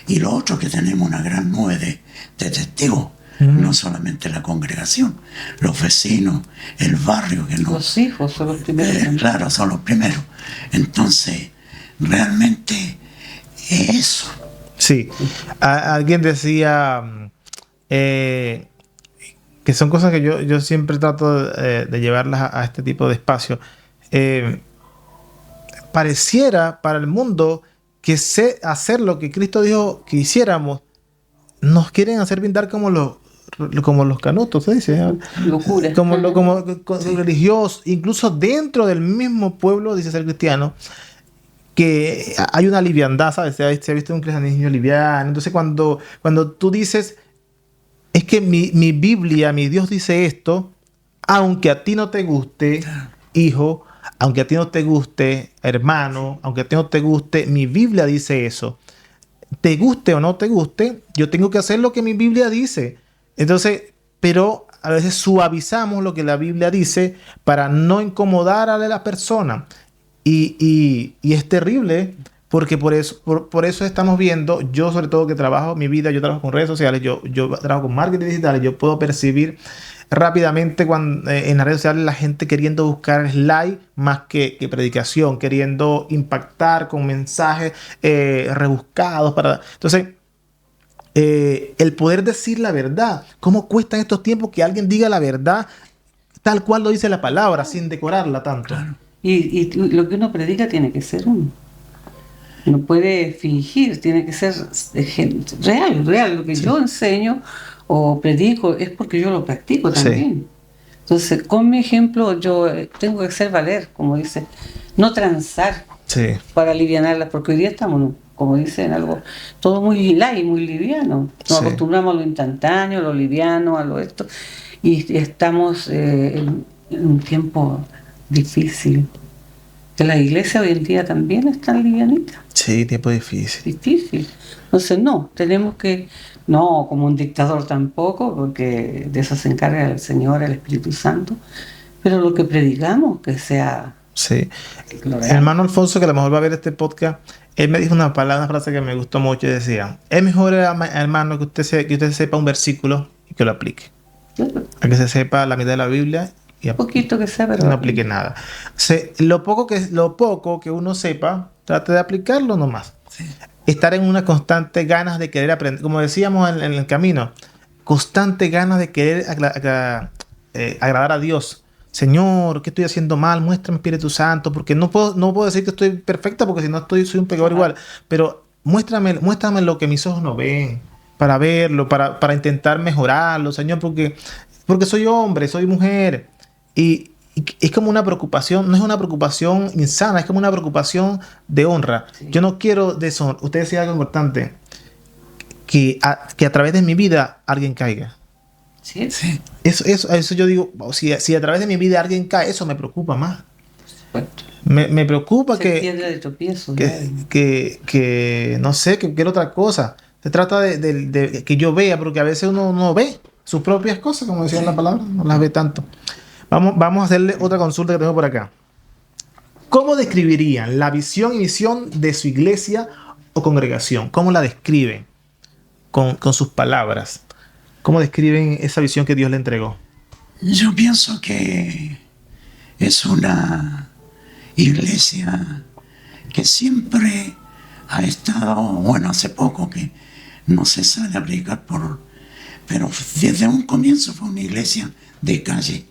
Speaker 3: Y lo otro, que tenemos una gran nube de testigos, no solamente la congregación, los vecinos, el barrio que no.
Speaker 2: Los hijos son los primeros.
Speaker 3: Claro, son los primeros. Entonces, realmente eso.
Speaker 1: Sí. Alguien decía que son cosas que yo siempre trato de llevarlas a este tipo de espacio. Pareciera para el mundo que hacer lo que Cristo dijo que hiciéramos, nos quieren hacer pintar como los canutos, ¿se dice?
Speaker 2: Locura.
Speaker 1: Como religiosos, incluso dentro del mismo pueblo, dice ser cristiano, que hay una liviandad, ¿sabes? Se ha visto un cristianismo liviano. Entonces cuando tú dices, es que mi Biblia, mi Dios dice esto, aunque a ti no te guste, hijo, aunque a ti no te guste, hermano, aunque a ti no te guste, mi Biblia dice eso. Te guste o no te guste, yo tengo que hacer lo que mi Biblia dice. Entonces, pero a veces suavizamos lo que la Biblia dice para no incomodar a la persona. Y es terrible porque por eso estamos viendo, yo sobre todo que trabajo mi vida, yo trabajo con redes sociales, yo trabajo con marketing digital, yo puedo percibir rápidamente cuando en las redes sociales la gente queriendo buscar slide más que predicación, queriendo impactar con mensajes rebuscados para... Entonces, el poder decir la verdad, ¿cómo cuesta en estos tiempos que alguien diga la verdad tal cual lo dice la palabra, sin decorarla tanto?
Speaker 3: Claro.
Speaker 2: Y lo que uno predica tiene que ser uno. No puede fingir, tiene que ser real. Lo que yo enseño o predico es porque yo lo practico también. Sí. Entonces, con mi ejemplo, yo tengo que hacer valer, como dice, no transar para alivianarlas, porque hoy día estamos, como dicen, algo todo muy light, muy liviano. Nos acostumbramos a lo instantáneo, a lo liviano, a lo esto, y estamos en un tiempo difícil. Que la iglesia hoy en día también está livianita.
Speaker 1: Sí, tiempo difícil.
Speaker 2: Difícil. Entonces, tenemos que, no como un dictador tampoco, porque de eso se encarga el Señor, el Espíritu Santo, pero lo que predicamos, que sea...
Speaker 1: Sí. El hermano Alfonso, que a lo mejor va a ver este podcast, él me dijo una frase que me gustó mucho y decía, es mejor, hermano, que usted sepa un versículo y que lo aplique. A que se sepa la mitad de la Biblia y
Speaker 2: poquito que sea, pero
Speaker 1: no aplique nada. O sea, lo poco que uno sepa, trate de aplicarlo nomás. Sí. Estar en una constante ganas de querer aprender, como decíamos en el camino, constante ganas de querer agradar a Dios. Señor, ¿qué estoy haciendo mal? Muéstrame, Espíritu Santo, porque no puedo decir que estoy perfecta, porque si no soy un pecador igual, pero muéstrame lo que mis ojos no ven, para verlo, para intentar mejorarlo, Señor, porque soy hombre, soy mujer. Y es como una preocupación, no es una preocupación insana, es como una preocupación de honra. Sí. Yo no quiero deshonrar. Usted decía algo importante, que a través de mi vida alguien caiga.
Speaker 2: Sí.
Speaker 1: Eso yo digo, si a través de mi vida alguien cae, eso me preocupa más. Me preocupa que no sé, que quiero otra cosa. Se trata de que yo vea, porque a veces uno no ve sus propias cosas, como decía la palabra, no las ve tanto. Vamos a hacerle otra consulta que tengo por acá. ¿Cómo describirían la visión y misión de su iglesia o congregación? ¿Cómo la describen con sus palabras? ¿Cómo describen esa visión que Dios le entregó?
Speaker 3: Yo pienso que es una iglesia que siempre ha estado, bueno, hace poco que no se sale a predicar pero desde un comienzo fue una iglesia de calle.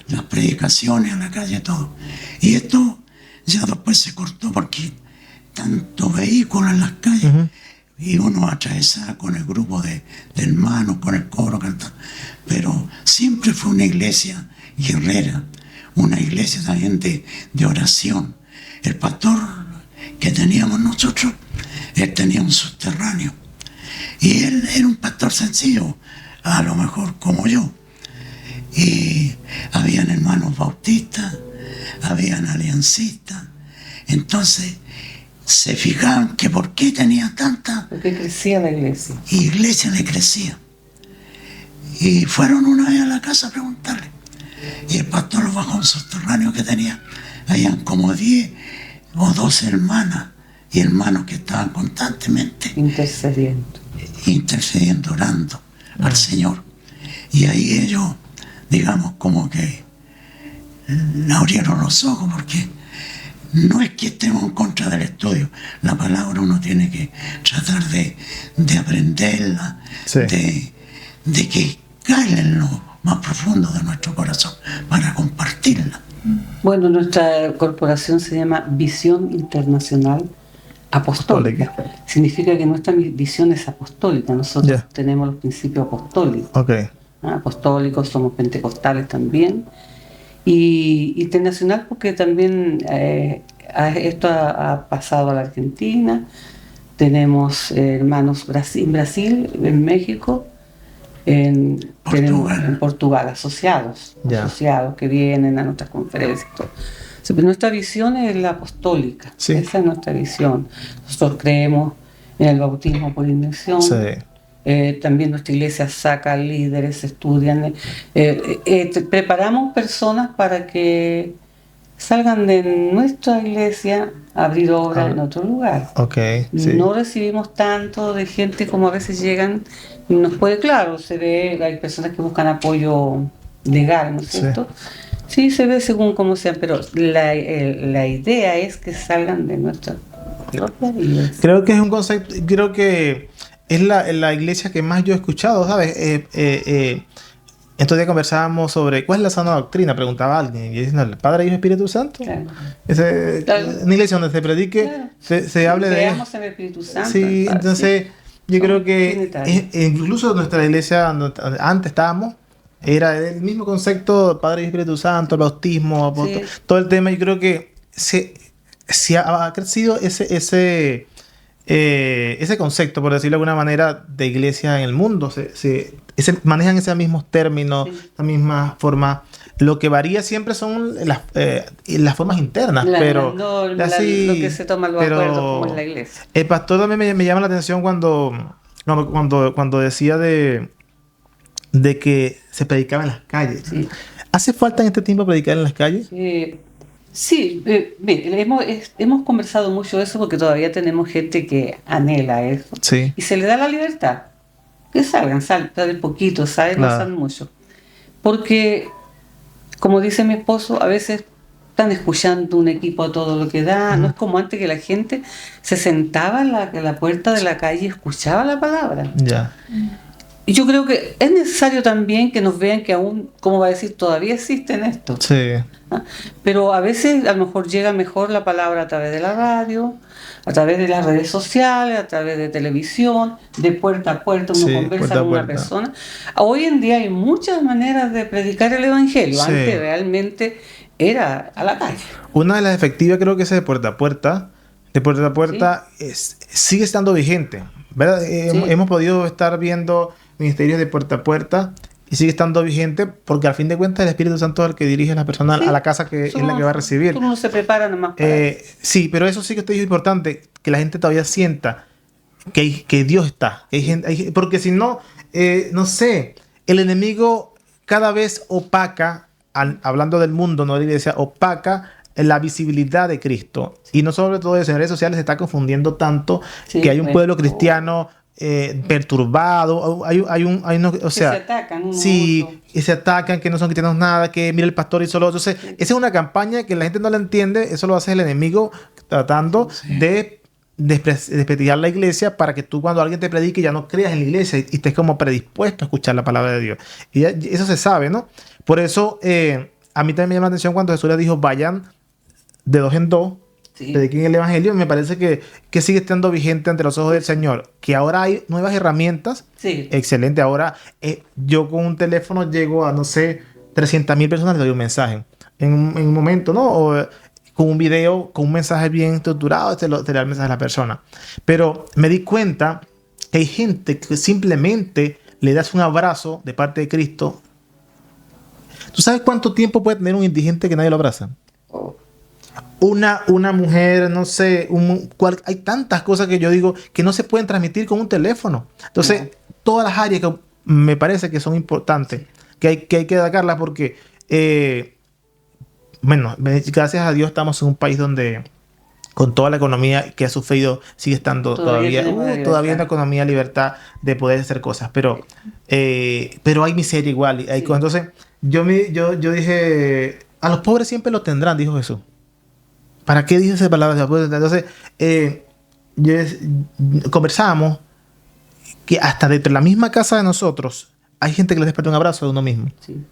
Speaker 3: Las predicaciones en la calle, todo. Y esto ya después se cortó porque tanto vehículos en las calles, y uno atravesaba con el grupo de hermanos, con el coro cantando. Pero siempre fue una iglesia guerrera, una iglesia también de oración. El pastor que teníamos nosotros, él tenía un subterráneo. Y él era un pastor sencillo, a lo mejor como yo. Y habían hermanos bautistas, habían aliancistas. Entonces se fijaban que por qué tenía tanta...
Speaker 2: Porque crecía la iglesia.
Speaker 3: Y iglesia le crecía. Y fueron una vez a la casa a preguntarle. Y el pastor los bajó a un subterráneo que tenía. Habían como 10 o 12 hermanas y hermanos que estaban constantemente
Speaker 2: intercediendo,
Speaker 3: orando al Señor. Y ahí ellos, digamos, como que abrieron los ojos, porque no es que estemos en contra del estudio. La palabra uno tiene que tratar de aprenderla,
Speaker 1: Sí.
Speaker 3: de que caiga en lo más profundo de nuestro corazón para compartirla.
Speaker 2: Bueno, nuestra corporación se llama Visión Internacional Apostólica. Significa que nuestra visión es apostólica. Nosotros tenemos los principios apostólicos.
Speaker 1: Okay.
Speaker 2: Apostólicos, somos pentecostales también. Y internacional porque también esto ha pasado a la Argentina. Tenemos hermanos en Brasil, en México, tenemos en Portugal asociados que vienen a nuestras conferencias. Pero nuestra visión es la apostólica.
Speaker 1: Sí.
Speaker 2: Esa es nuestra visión. Nosotros creemos en el bautismo por inmersión.
Speaker 1: Sí.
Speaker 2: También nuestra iglesia saca líderes, estudian, preparamos personas para que salgan de nuestra iglesia a abrir obra en otro lugar.
Speaker 1: Okay, sí.
Speaker 2: No recibimos tanto de gente como a veces llegan y nos puede, claro, se ve, hay personas que buscan apoyo legal, ¿no es cierto? Sí, se ve según cómo sean, pero la idea es que salgan de nuestra propia iglesia.
Speaker 1: Creo que es un concepto, creo que es la iglesia que más yo he escuchado, ¿sabes? Estos días conversábamos sobre cuál es la sana doctrina, preguntaba alguien, y dicen, ¿el Padre, Hijo y Espíritu Santo?
Speaker 2: Claro.
Speaker 1: Una iglesia donde se predique, se hable de...
Speaker 2: Creamos en el Espíritu Santo.
Speaker 1: Sí, entonces yo creo que incluso nuestra iglesia, donde antes estábamos, era el mismo concepto, Padre y Espíritu Santo, el bautismo, todo el tema. Yo creo que se ha crecido ese concepto, por decirlo de alguna manera, de iglesia en el mundo. Se manejan esos mismos términos, la misma forma. Lo que varía siempre son las formas internas, pero
Speaker 2: lo que se toma los acuerdos como en la iglesia.
Speaker 1: El pastor también me llama la atención cuando decía de que se predicaba en las calles. Sí. ¿Hace falta en este tiempo predicar en las calles?
Speaker 2: Sí, hemos conversado mucho de eso porque todavía tenemos gente que anhela eso.
Speaker 1: Sí.
Speaker 2: Y se le da la libertad. Que salen poquito, ¿sabes? No salen mucho. Porque, como dice mi esposo, a veces están escuchando un equipo a todo lo que da. No es como antes que la gente se sentaba en la puerta de la calle y escuchaba la palabra.
Speaker 1: Ya.
Speaker 2: Y yo creo que es necesario también que nos vean que aún, ¿cómo va a decir? Todavía existen esto.
Speaker 1: Sí.
Speaker 2: Pero a veces a lo mejor llega mejor la palabra a través de la radio, a través de las redes sociales, a través de televisión, de puerta a puerta, uno conversa con una persona. Hoy en día hay muchas maneras de predicar el evangelio.
Speaker 1: Sí.
Speaker 2: Antes realmente era a la calle.
Speaker 1: Una de las efectivas creo que es de puerta a puerta. De puerta a puerta sigue estando vigente, ¿verdad? Hemos podido estar viendo ministerios de puerta a puerta y sigue estando vigente porque al fin de cuentas el Espíritu Santo es el que dirige a la persona a la casa que es la que va a recibir.
Speaker 2: Uno se prepara nomás para eso.
Speaker 1: Sí, pero eso sí que es importante, que la gente todavía sienta que Dios está. Que hay gente, porque si no, no sé, el enemigo cada vez opaca, hablando del mundo, no de la iglesia, opaca la visibilidad de Cristo. Y no sobre todo eso, en redes sociales se está confundiendo tanto que hay un pueblo cristiano perturbado, o sea,
Speaker 2: que se atacan
Speaker 1: que se atacan, que no son cristianos nada, que mira el pastor y solo, entonces esa es una campaña que la gente no la entiende, eso lo hace el enemigo tratando de desprestigiar la iglesia para que tú cuando alguien te predique ya no creas en la iglesia y estés como predispuesto a escuchar la palabra de Dios, y eso se sabe, ¿no? Por eso a mí también me llama la atención cuando Jesús le dijo vayan de dos en dos, prediquen el evangelio. Me parece que sigue estando vigente ante los ojos del Señor, que ahora hay nuevas herramientas. Excelente. Ahora yo con un teléfono llego a, no sé, 300,000 personas, les doy un mensaje en un momento, ¿no? O con un video, con un mensaje bien estructurado, te da el mensaje a la persona. Pero me di cuenta que hay gente que simplemente le das un abrazo de parte de Cristo. ¿Tú sabes cuánto tiempo puede tener un indigente que nadie lo abraza? Una mujer, no sé, hay tantas cosas que yo digo que no se pueden transmitir con un teléfono. Entonces, todas las áreas que me parece que son importantes, que hay que destacarlas porque, bueno, gracias a Dios estamos en un país donde con toda la economía que ha sufrido, sigue estando todavía una economía de libertad de poder hacer cosas. Pero hay miseria igual. Sí. Entonces, yo dije, a los pobres siempre los tendrán, dijo Jesús. ¿Para qué dice esa palabra? Entonces, conversamos que hasta dentro de la misma casa de nosotros hay gente que les falta un abrazo de uno mismo. Sí.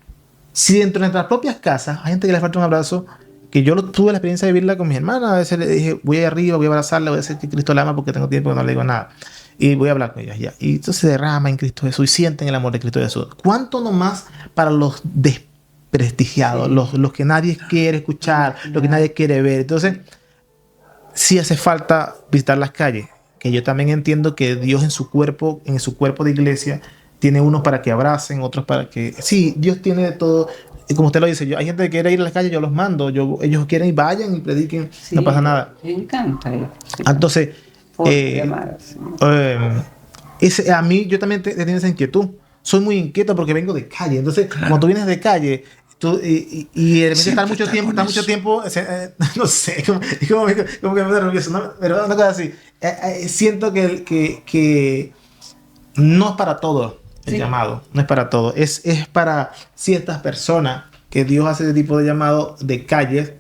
Speaker 1: Si dentro de nuestras propias casas hay gente que les falta un abrazo, que yo tuve la experiencia de vivirla con mis hermanas, a veces le dije, voy allá arriba, voy a abrazarla, voy a decir que Cristo la ama porque tengo tiempo que no le digo nada. Y voy a hablar con ellas ya. Y entonces se derrama en Cristo Jesús y sienten el amor de Cristo Jesús. ¿Cuánto nomás para los desprestigiados, los que nadie quiere escuchar, los que nadie quiere ver? Entonces, sí hace falta visitar las calles, que yo también entiendo que Dios en su cuerpo de iglesia, tiene unos para que abracen, otros para que... Sí, Dios tiene de todo. Como usted lo dice, hay gente que quiere ir a las calles, yo los mando. Ellos quieren y vayan y prediquen, sí, no pasa nada.
Speaker 2: Me encanta.
Speaker 1: Entonces, a mí yo también tengo esa inquietud. Soy muy inquieto porque vengo de calle. Entonces, cuando tú vienes de calle... y de repente estar mucho tiempo, no sé, como que me da nervioso, ¿no? Pero una cosa así, siento que no es para todo el llamado, no es para todo, es para ciertas personas que Dios hace ese tipo de llamado de calles,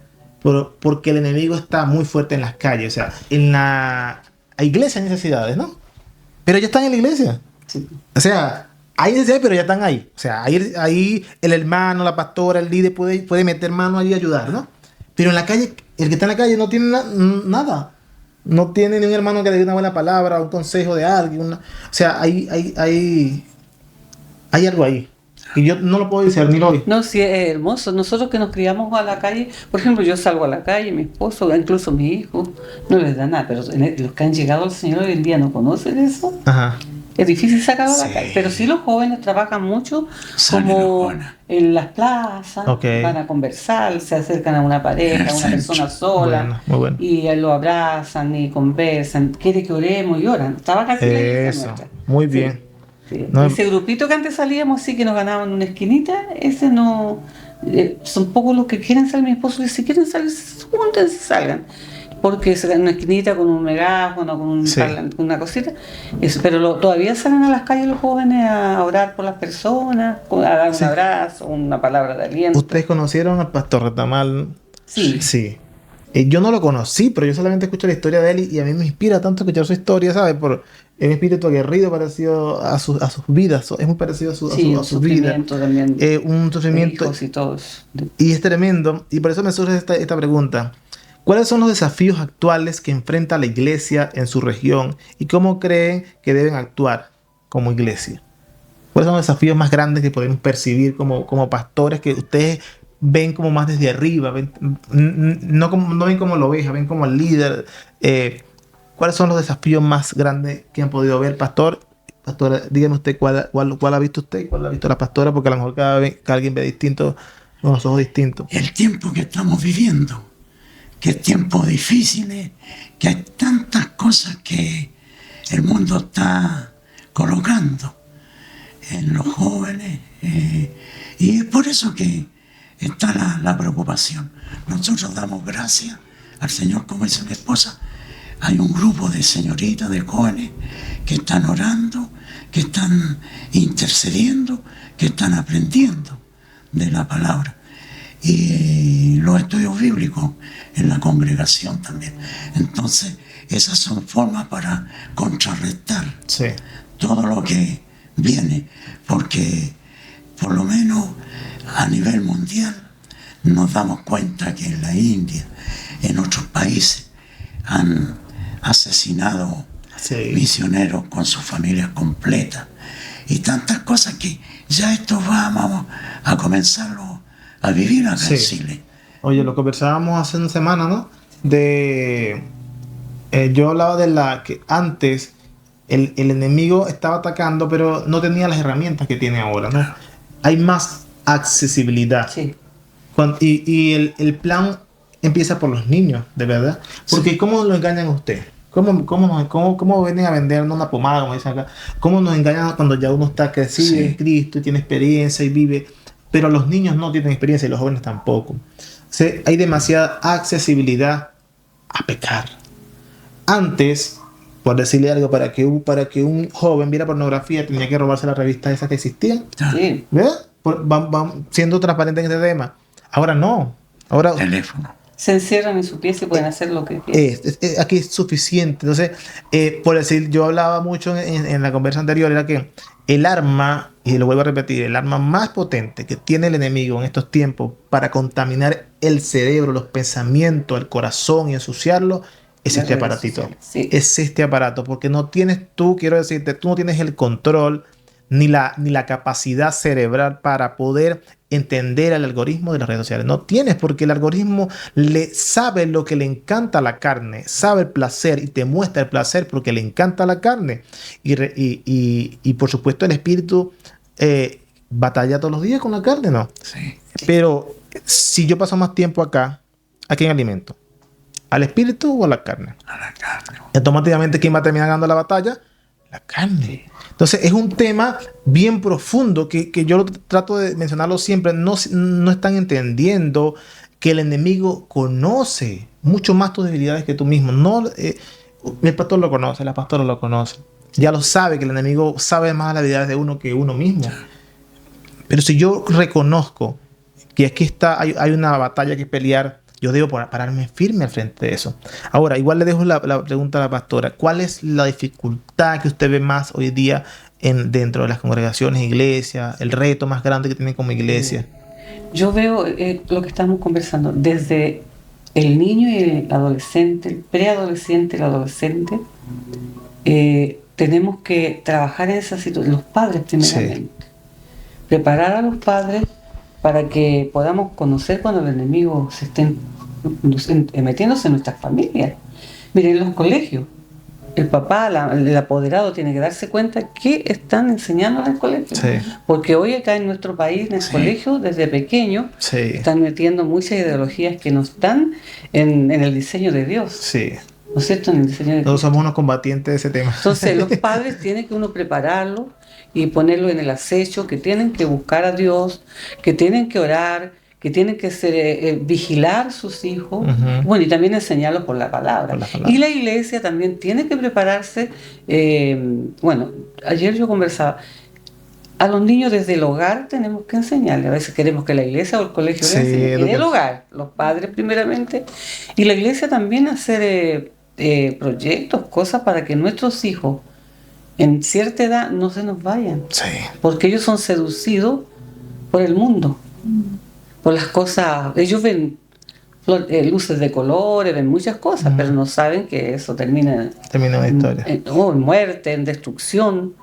Speaker 1: porque el enemigo está muy fuerte en las calles. O sea, en la iglesia hay necesidades, ¿no? Pero ya están en la iglesia. Sí. O sea, hay necesidades, pero ya están ahí. O sea, ahí el hermano, la pastora, el líder puede meter mano ahí y ayudar, ¿no? Pero en la calle, el que está en la calle no tiene nada. No tiene ni un hermano que le dé una buena palabra, un consejo de alguien. O sea, hay algo ahí. Y yo no lo puedo discernir hoy.
Speaker 2: No, sí, es hermoso. Nosotros que nos criamos a la calle, por ejemplo, yo salgo a la calle, mi esposo, incluso mi hijo, no les da nada. Pero los que han llegado al Señor hoy en día no conocen eso. Ajá. Es difícil sacarlo a la calle, pero sí los jóvenes trabajan mucho como en las plazas, van a conversar, se acercan a una pareja, a una persona sola, muy bueno. Y lo abrazan y conversan, quiere que oremos y oran. Trabaja así la iglesia nuestra.
Speaker 1: Muy bien.
Speaker 2: Sí. No, ese grupito que antes salíamos, sí, que nos ganaban una esquinita, ese no... son pocos los que quieren salir. Mi esposo dice, si quieren salir, júntense, salgan. Porque se dan una esquinita con un megáfono, con una cosita. Pero todavía salen a las calles los jóvenes a orar por las personas, a dar un abrazo, una palabra de aliento.
Speaker 1: ¿Ustedes conocieron al pastor Retamal?
Speaker 2: Sí.
Speaker 1: Sí. Yo no lo conocí, pero yo solamente escucho la historia de él y a mí me inspira tanto escuchar su historia, ¿sabes? Por un espíritu aguerrido parecido a sus vidas. Es muy parecido a su vida.
Speaker 2: También.
Speaker 1: Un sufrimiento.
Speaker 2: Y todos.
Speaker 1: Y es tremendo. Y por eso me surge esta pregunta. ¿Cuáles son los desafíos actuales que enfrenta la iglesia en su región y cómo creen que deben actuar como iglesia? ¿Cuáles son los desafíos más grandes que podemos percibir como pastores que ustedes ven como más desde arriba? No ven como la oveja, ven como el líder. ¿Cuáles son los desafíos más grandes que han podido ver, pastor? Pastora, dígame usted cuál ha visto usted, cuál ha visto la pastora, porque a lo mejor cada alguien ve distinto, con los ojos distintos.
Speaker 3: El tiempo que estamos viviendo, que es tiempo difícil, que hay tantas cosas que el mundo está colocando en los jóvenes, y es por eso que está la preocupación. Nosotros damos gracias al Señor, como dice mi esposa. Hay un grupo de señoritas, de jóvenes que están orando, que están intercediendo, que están aprendiendo de la palabra. Y los estudios bíblicos en la congregación también. Entonces, esas son formas para contrarrestar todo lo que viene, porque por lo menos a nivel mundial nos damos cuenta que en la India, en otros países, han asesinado misioneros con sus familias completas y tantas cosas que ya esto vamos a comenzarlo a vivir acá en Chile.
Speaker 1: Oye, lo conversábamos hace una semana, ¿no? Yo hablaba de que antes el enemigo estaba atacando, pero no tenía las herramientas que tiene ahora, ¿no? Hay más accesibilidad. Sí. Y el plan empieza por los niños, de verdad. Porque ¿cómo lo engañan a usted? ¿Cómo vienen a vendernos una pomada, como dicen acá? ¿Cómo nos engañan cuando ya uno está crecido en Cristo y tiene experiencia y vive? Pero los niños no tienen experiencia y los jóvenes tampoco. Hay demasiada accesibilidad a pecar. Antes, por decirle algo, para que un joven viera pornografía tenía que robarse las revistas esas que existían.
Speaker 2: Sí.
Speaker 1: ¿Verdad? Van siendo transparentes en este tema. Ahora no. Ahora
Speaker 3: Teléfono.
Speaker 2: Se encierran en su pieza y pueden hacer lo que quieran.
Speaker 1: aquí es suficiente. Entonces, por decir, yo hablaba mucho en la conversa anterior, era que el arma, y lo vuelvo a repetir, el arma más potente que tiene el enemigo en estos tiempos para contaminar el cerebro, los pensamientos, el corazón y ensuciarlo, es
Speaker 2: Las
Speaker 1: este
Speaker 2: redes
Speaker 1: aparatito.
Speaker 2: sociales, sí.
Speaker 1: Es este aparato, porque no tienes tú, quiero decirte, tú no tienes el control ni la capacidad cerebral para poder entender el algoritmo de las redes sociales. No tienes, porque el algoritmo sabe lo que le encanta a la carne, sabe el placer y te muestra el placer porque le encanta la carne. Y por supuesto el espíritu batalla todos los días con la carne, ¿no?
Speaker 3: Sí.
Speaker 1: Pero si yo paso más tiempo acá, ¿a quién alimento? ¿Al espíritu o a la carne?
Speaker 3: A la carne.
Speaker 1: Automáticamente, ¿quién va a terminar ganando la batalla? La carne. Entonces, es un tema bien profundo que yo trato de mencionarlo siempre. No están entendiendo que el enemigo conoce mucho más tus debilidades que tú mismo. El pastor lo conoce, la pastora lo conoce. Ya lo sabe, que el enemigo sabe más las debilidades de uno que uno mismo. Pero si yo reconozco que aquí hay una batalla que pelear, yo debo pararme firme al frente de eso. Ahora, igual le dejo la pregunta a la pastora. ¿Cuál es la dificultad que usted ve más hoy día dentro de las congregaciones, iglesias, el reto más grande que tienen como iglesia?
Speaker 2: Yo veo lo que estamos conversando, desde el niño y el adolescente, el preadolescente, el adolescente, tenemos que trabajar en esa situación, los padres primeramente. Sí. Preparar a los padres para que podamos conocer cuando el enemigo se esté metiéndose en nuestras familias. Miren, en los colegios, el papá, el apoderado tiene que darse cuenta qué están enseñando en el colegio. Sí. Porque hoy acá en nuestro país, en el colegio, desde pequeño, están metiendo muchas ideologías que no están en el diseño de Dios.
Speaker 1: Sí.
Speaker 2: ¿No es cierto? En el diseño de Dios.
Speaker 1: Todos somos unos combatientes de ese tema.
Speaker 2: Entonces, los padres tienen que uno prepararlo y ponerlo en el acecho, que tienen que buscar a Dios, que tienen que orar, que tienen que vigilar sus hijos, bueno, y también enseñarlos por la palabra. Y la iglesia también tiene que prepararse. Bueno, ayer yo conversaba, a los niños desde el hogar tenemos que enseñarles. A veces queremos que la iglesia o el colegio les enseñe. En el hogar, los padres primeramente, y la iglesia también hacer proyectos, cosas para que nuestros hijos en cierta edad no se nos vayan.
Speaker 1: Sí.
Speaker 2: Porque ellos son seducidos por el mundo. Por las cosas. Ellos ven luces de colores, ven muchas cosas, pero no saben que eso termina
Speaker 1: en historia.
Speaker 2: En muerte, en destrucción.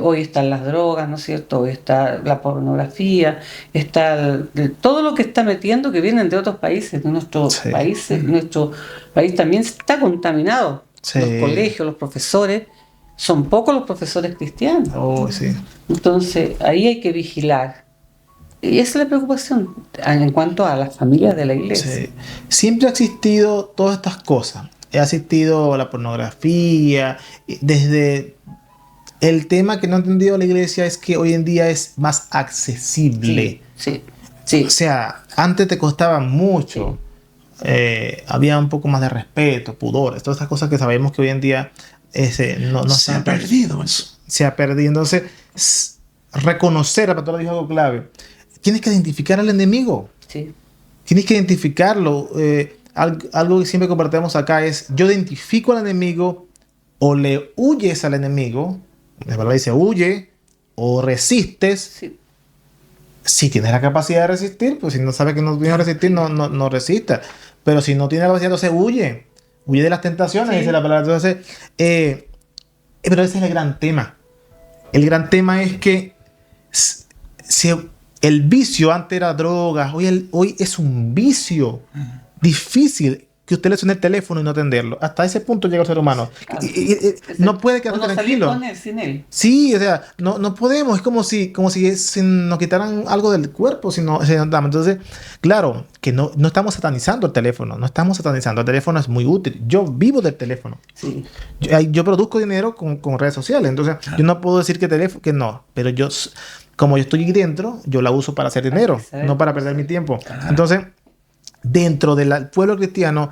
Speaker 2: Hoy están las drogas, ¿no es cierto? Hoy está la pornografía, está todo lo que está metiendo que vienen de otros países, de nuestros países. Nuestro país también está contaminado. Sí. Los colegios, los profesores. Son pocos los profesores cristianos.
Speaker 1: Oh, sí.
Speaker 2: Entonces, ahí hay que vigilar. Y esa es la preocupación en cuanto a las familias de la iglesia.
Speaker 1: Sí. Siempre ha existido todas estas cosas. Ha existido la pornografía. Desde el tema que no ha entendido la iglesia es que hoy en día es más accesible.
Speaker 2: Sí. Sí.
Speaker 1: O sea, antes te costaba mucho. Sí. Había un poco más de respeto, pudor. Todas estas cosas que sabemos que hoy en día no
Speaker 3: se ha perdido eso.
Speaker 1: Se ha perdido. Entonces, reconocer, la pastora dijo algo clave. Tienes que identificar al enemigo.
Speaker 2: Sí.
Speaker 1: Tienes que identificarlo. Algo que siempre compartimos acá es: yo identifico al enemigo, o le huyes al enemigo. La palabra dice huye, o resistes.
Speaker 2: Sí.
Speaker 1: Si tienes la capacidad de resistir, pues si no sabes que no tienes que resistir, no resistas. Pero si no tienes la capacidad, entonces huye. Huye de las tentaciones, dice la palabra. Entonces, pero ese es el gran tema. El gran tema es que si el vicio antes era drogas, hoy es un vicio difícil que usted le suene el teléfono y no atenderlo. Hasta ese punto llega el ser humano.
Speaker 2: Claro.
Speaker 1: No puede quedarse tranquilo.
Speaker 2: Con él, sin él.
Speaker 1: Sí, o sea, no podemos. Es como si nos quitaran algo del cuerpo. Entonces, claro, que no estamos satanizando el teléfono. No estamos satanizando. El teléfono es muy útil. Yo vivo del teléfono.
Speaker 2: Sí.
Speaker 1: Yo produzco dinero con redes sociales. Entonces, yo no puedo decir que no. Pero como yo estoy aquí dentro, yo la uso para hacer dinero, no para perder mi tiempo. Entonces, dentro del pueblo cristiano,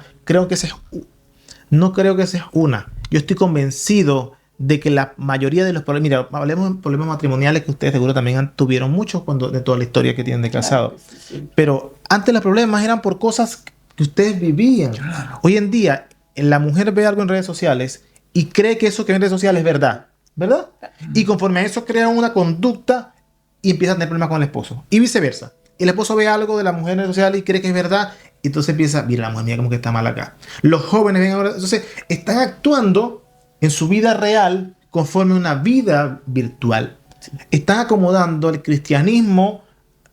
Speaker 1: no creo que esa es una. Yo estoy convencido de que la mayoría de los problemas, mira, hablemos de problemas matrimoniales que ustedes seguro también tuvieron muchos de toda la historia que tienen de casado.
Speaker 2: Claro, sí.
Speaker 1: Pero antes los problemas eran por cosas que ustedes vivían.
Speaker 3: Claro.
Speaker 1: Hoy en día, la mujer ve algo en redes sociales y cree que eso que ve en redes sociales es verdad. ¿Verdad? Y conforme a eso crea una conducta y empieza a tener problemas con el esposo. Y viceversa. El esposo ve algo de la mujer en redes sociales y cree que es verdad. Y entonces empieza, mira, la mujer mía como que está mal acá. Los jóvenes ven ahora, entonces están actuando en su vida real conforme a una vida virtual. Están acomodando el cristianismo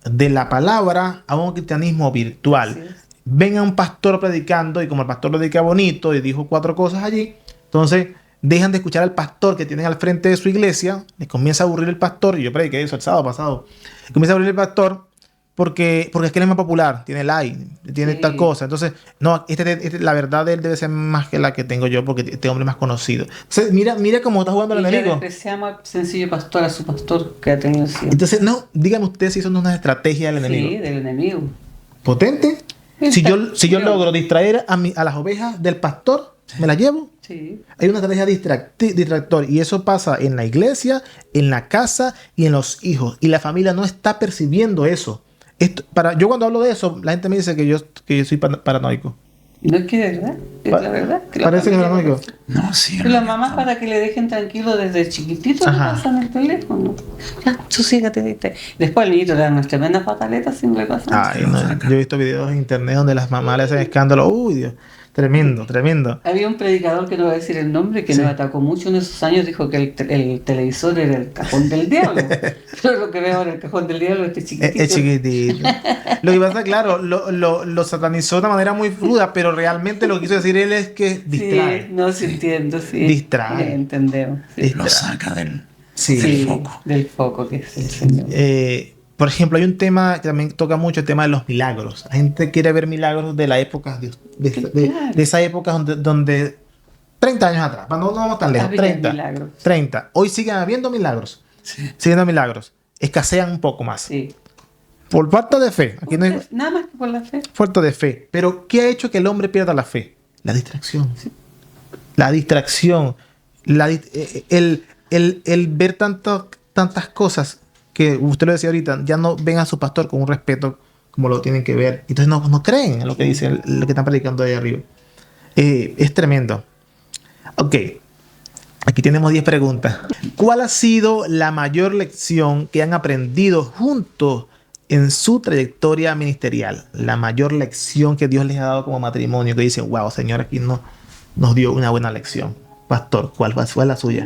Speaker 1: de la palabra a un cristianismo virtual.
Speaker 2: Sí.
Speaker 1: Ven a un pastor predicando y como el pastor predica bonito y dijo 4 cosas allí, entonces dejan de escuchar al pastor que tienen al frente de su iglesia, les comienza a aburrir el pastor, y yo prediqué eso el sábado pasado, comienza a aburrir el pastor porque es que él es más popular, tiene like, tiene
Speaker 2: Sí.
Speaker 1: tal cosa. Entonces, no, la verdad de él debe ser más que la que tengo yo, porque este hombre es más conocido. Entonces, mira cómo está jugando el
Speaker 2: Y ya
Speaker 1: enemigo.
Speaker 2: despreciamos al sencillo pastor, a su pastor que ha tenido siempre.
Speaker 1: Entonces, no, díganme ustedes si eso no es una estrategia del enemigo.
Speaker 2: Sí, del enemigo.
Speaker 1: Potente. Si yo logro distraer a las ovejas del pastor, me las llevo.
Speaker 2: Sí.
Speaker 1: Hay una estrategia distractor, y eso pasa en la iglesia, en la casa y en los hijos. Y la familia no está percibiendo eso. Yo cuando hablo de eso, la gente me dice que yo soy paranoico.
Speaker 2: No es que es verdad, es la verdad. Que la
Speaker 1: Parece que es
Speaker 2: familia-
Speaker 1: paranoico.
Speaker 3: No, sí.
Speaker 2: Pero las mamás, para que le dejen tranquilo desde chiquitito, le
Speaker 1: Ajá.
Speaker 2: pasan el teléfono. Ya, sosígate, ¿viste? Después el niñito le dan unas tremendas pataletas sin le pasan.
Speaker 1: Ay, no, yo he visto videos en internet donde las mamás le hacen escándalo. Uy, Dios. Tremendo, tremendo.
Speaker 2: Había un predicador que no voy a decir el nombre, que
Speaker 1: Sí.
Speaker 2: nos atacó mucho en esos años, dijo que el televisor era el cajón del diablo. Pero lo que veo ahora, el cajón del diablo, este chiquitito.
Speaker 1: Es chiquitito. Lo que pasa, claro, lo satanizó de una manera muy ruda, pero realmente lo que quiso decir él es que distrae.
Speaker 2: Sí, no, sí entiendo, sí.
Speaker 1: Distrae.
Speaker 2: Sí, entendemos. Sí.
Speaker 3: Lo saca del
Speaker 1: Sí.
Speaker 3: foco.
Speaker 2: Del foco que es el Señor.
Speaker 1: Por ejemplo, hay un tema que también toca mucho, el tema de los milagros. La gente quiere ver milagros de la época, de esa época donde 30 años atrás, no vamos tan lejos,
Speaker 2: Había
Speaker 1: 30.
Speaker 2: milagros.
Speaker 1: 30. Hoy siguen habiendo milagros.
Speaker 3: Sí.
Speaker 1: Siguen habiendo milagros. Escasean un poco más.
Speaker 2: Sí.
Speaker 1: Por falta de fe. Aquí no hay
Speaker 2: Nada más que por la fe.
Speaker 1: falta de fe. Pero ¿qué ha hecho que el hombre pierda la fe? La distracción. La distracción. El ver tantas cosas que usted lo decía ahorita, ya no ven a su pastor con un respeto como lo tienen que ver. Entonces no creen en lo que dice, lo que están predicando ahí arriba. Es tremendo. Ok. Aquí tenemos 10 preguntas. ¿Cuál ha sido la mayor lección que han aprendido juntos en su trayectoria ministerial? La mayor lección que Dios les ha dado como matrimonio, que dicen, wow, Señor, aquí nos dio una buena lección. Pastor, ¿cuál fue la suya?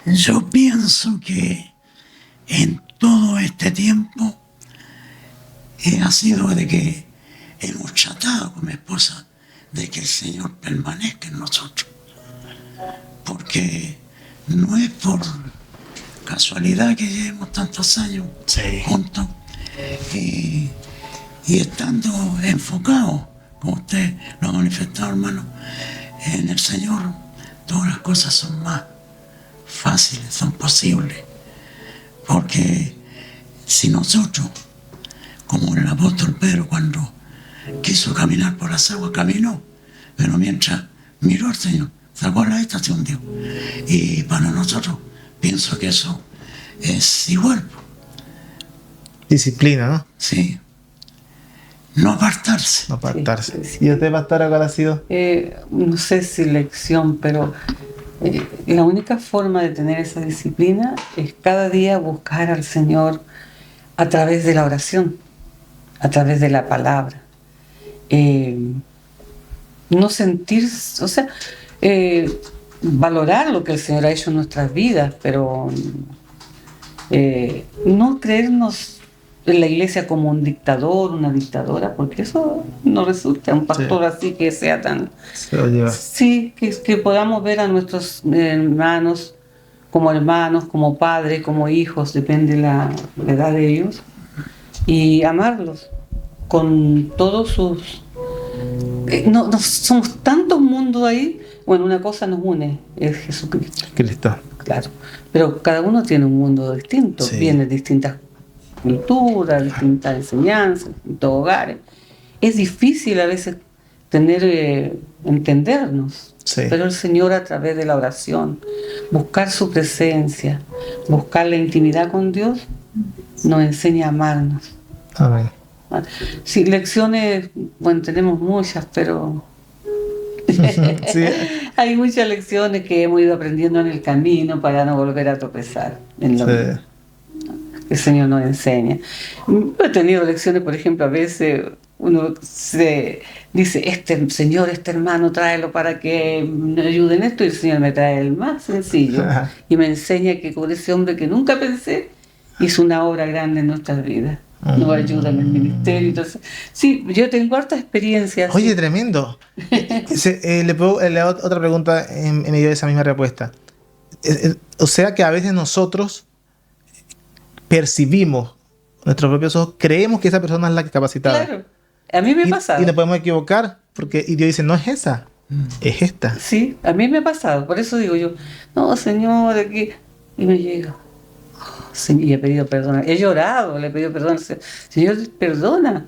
Speaker 3: Yo pienso que en todo este tiempo ha sido de que hemos tratado con mi esposa de que el Señor permanezca en nosotros. Porque no es por casualidad que llevemos tantos años juntos y estando enfocados, como usted lo ha manifestado, hermano, en el Señor, todas las cosas son más fáciles, son posibles. Porque si nosotros, como el apóstol Pedro cuando quiso caminar por las aguas, caminó, pero mientras miró al Señor, sacó la esta, se hundió. Y para nosotros, pienso que eso es igual.
Speaker 1: Disciplina, ¿no?
Speaker 3: Sí. No apartarse.
Speaker 1: No apartarse.
Speaker 2: Sí.
Speaker 1: ¿Y usted, pastor, cuál ha sido?
Speaker 2: No sé si lección, pero la única forma de tener esa disciplina es cada día buscar al Señor a través de la oración, a través de la palabra. No sentir, o sea, valorar lo que el Señor ha hecho en nuestras vidas, pero no creernos en la iglesia como un dictador, una dictadora, porque eso no resulta. Un pastor así que sea tan...
Speaker 1: Se lo lleva.
Speaker 2: Sí, que podamos ver a nuestros hermanos, como padres, como hijos, depende la edad de ellos, y amarlos con todos sus... no somos tantos mundos ahí. Bueno, una cosa nos une, es Jesucristo.
Speaker 1: Cristo.
Speaker 2: Claro, pero cada uno tiene un mundo distinto,
Speaker 1: Sí.
Speaker 2: viene de distintas culturas, distintas enseñanzas, distintos hogares. es difícil a veces entendernos.
Speaker 1: Sí.
Speaker 2: Pero el Señor, a través de la oración, buscar su presencia, buscar la intimidad con Dios, nos enseña a amarnos.
Speaker 1: Amén.
Speaker 2: Sí, lecciones, bueno, tenemos muchas, pero
Speaker 1: Sí.
Speaker 2: hay muchas lecciones que hemos ido aprendiendo en el camino para no volver a tropezar en lo que el Señor nos enseña. He tenido lecciones, por ejemplo, a veces uno se dice, este señor, este hermano, tráelo para que me ayude en esto, y el Señor me trae el más sencillo y me enseña que con ese hombre que nunca pensé hizo una obra grande en nuestras vidas. Nos ayuda en el ministerio. Entonces, sí, yo tengo harta experiencia.
Speaker 1: Oye, tremendo. Le hago otra pregunta en medio de esa misma respuesta. O sea que a veces nosotros percibimos nuestros propios ojos, creemos que esa persona es la que está capacitada.
Speaker 2: Claro, a mí me ha pasado.
Speaker 1: Y nos podemos equivocar, y Dios dice, no es esa, es esta.
Speaker 2: Sí, a mí me ha pasado. Por eso digo yo, no, Señor, aquí. Y me llega. Y he pedido perdón. He llorado, le he pedido perdón. Señor, perdona.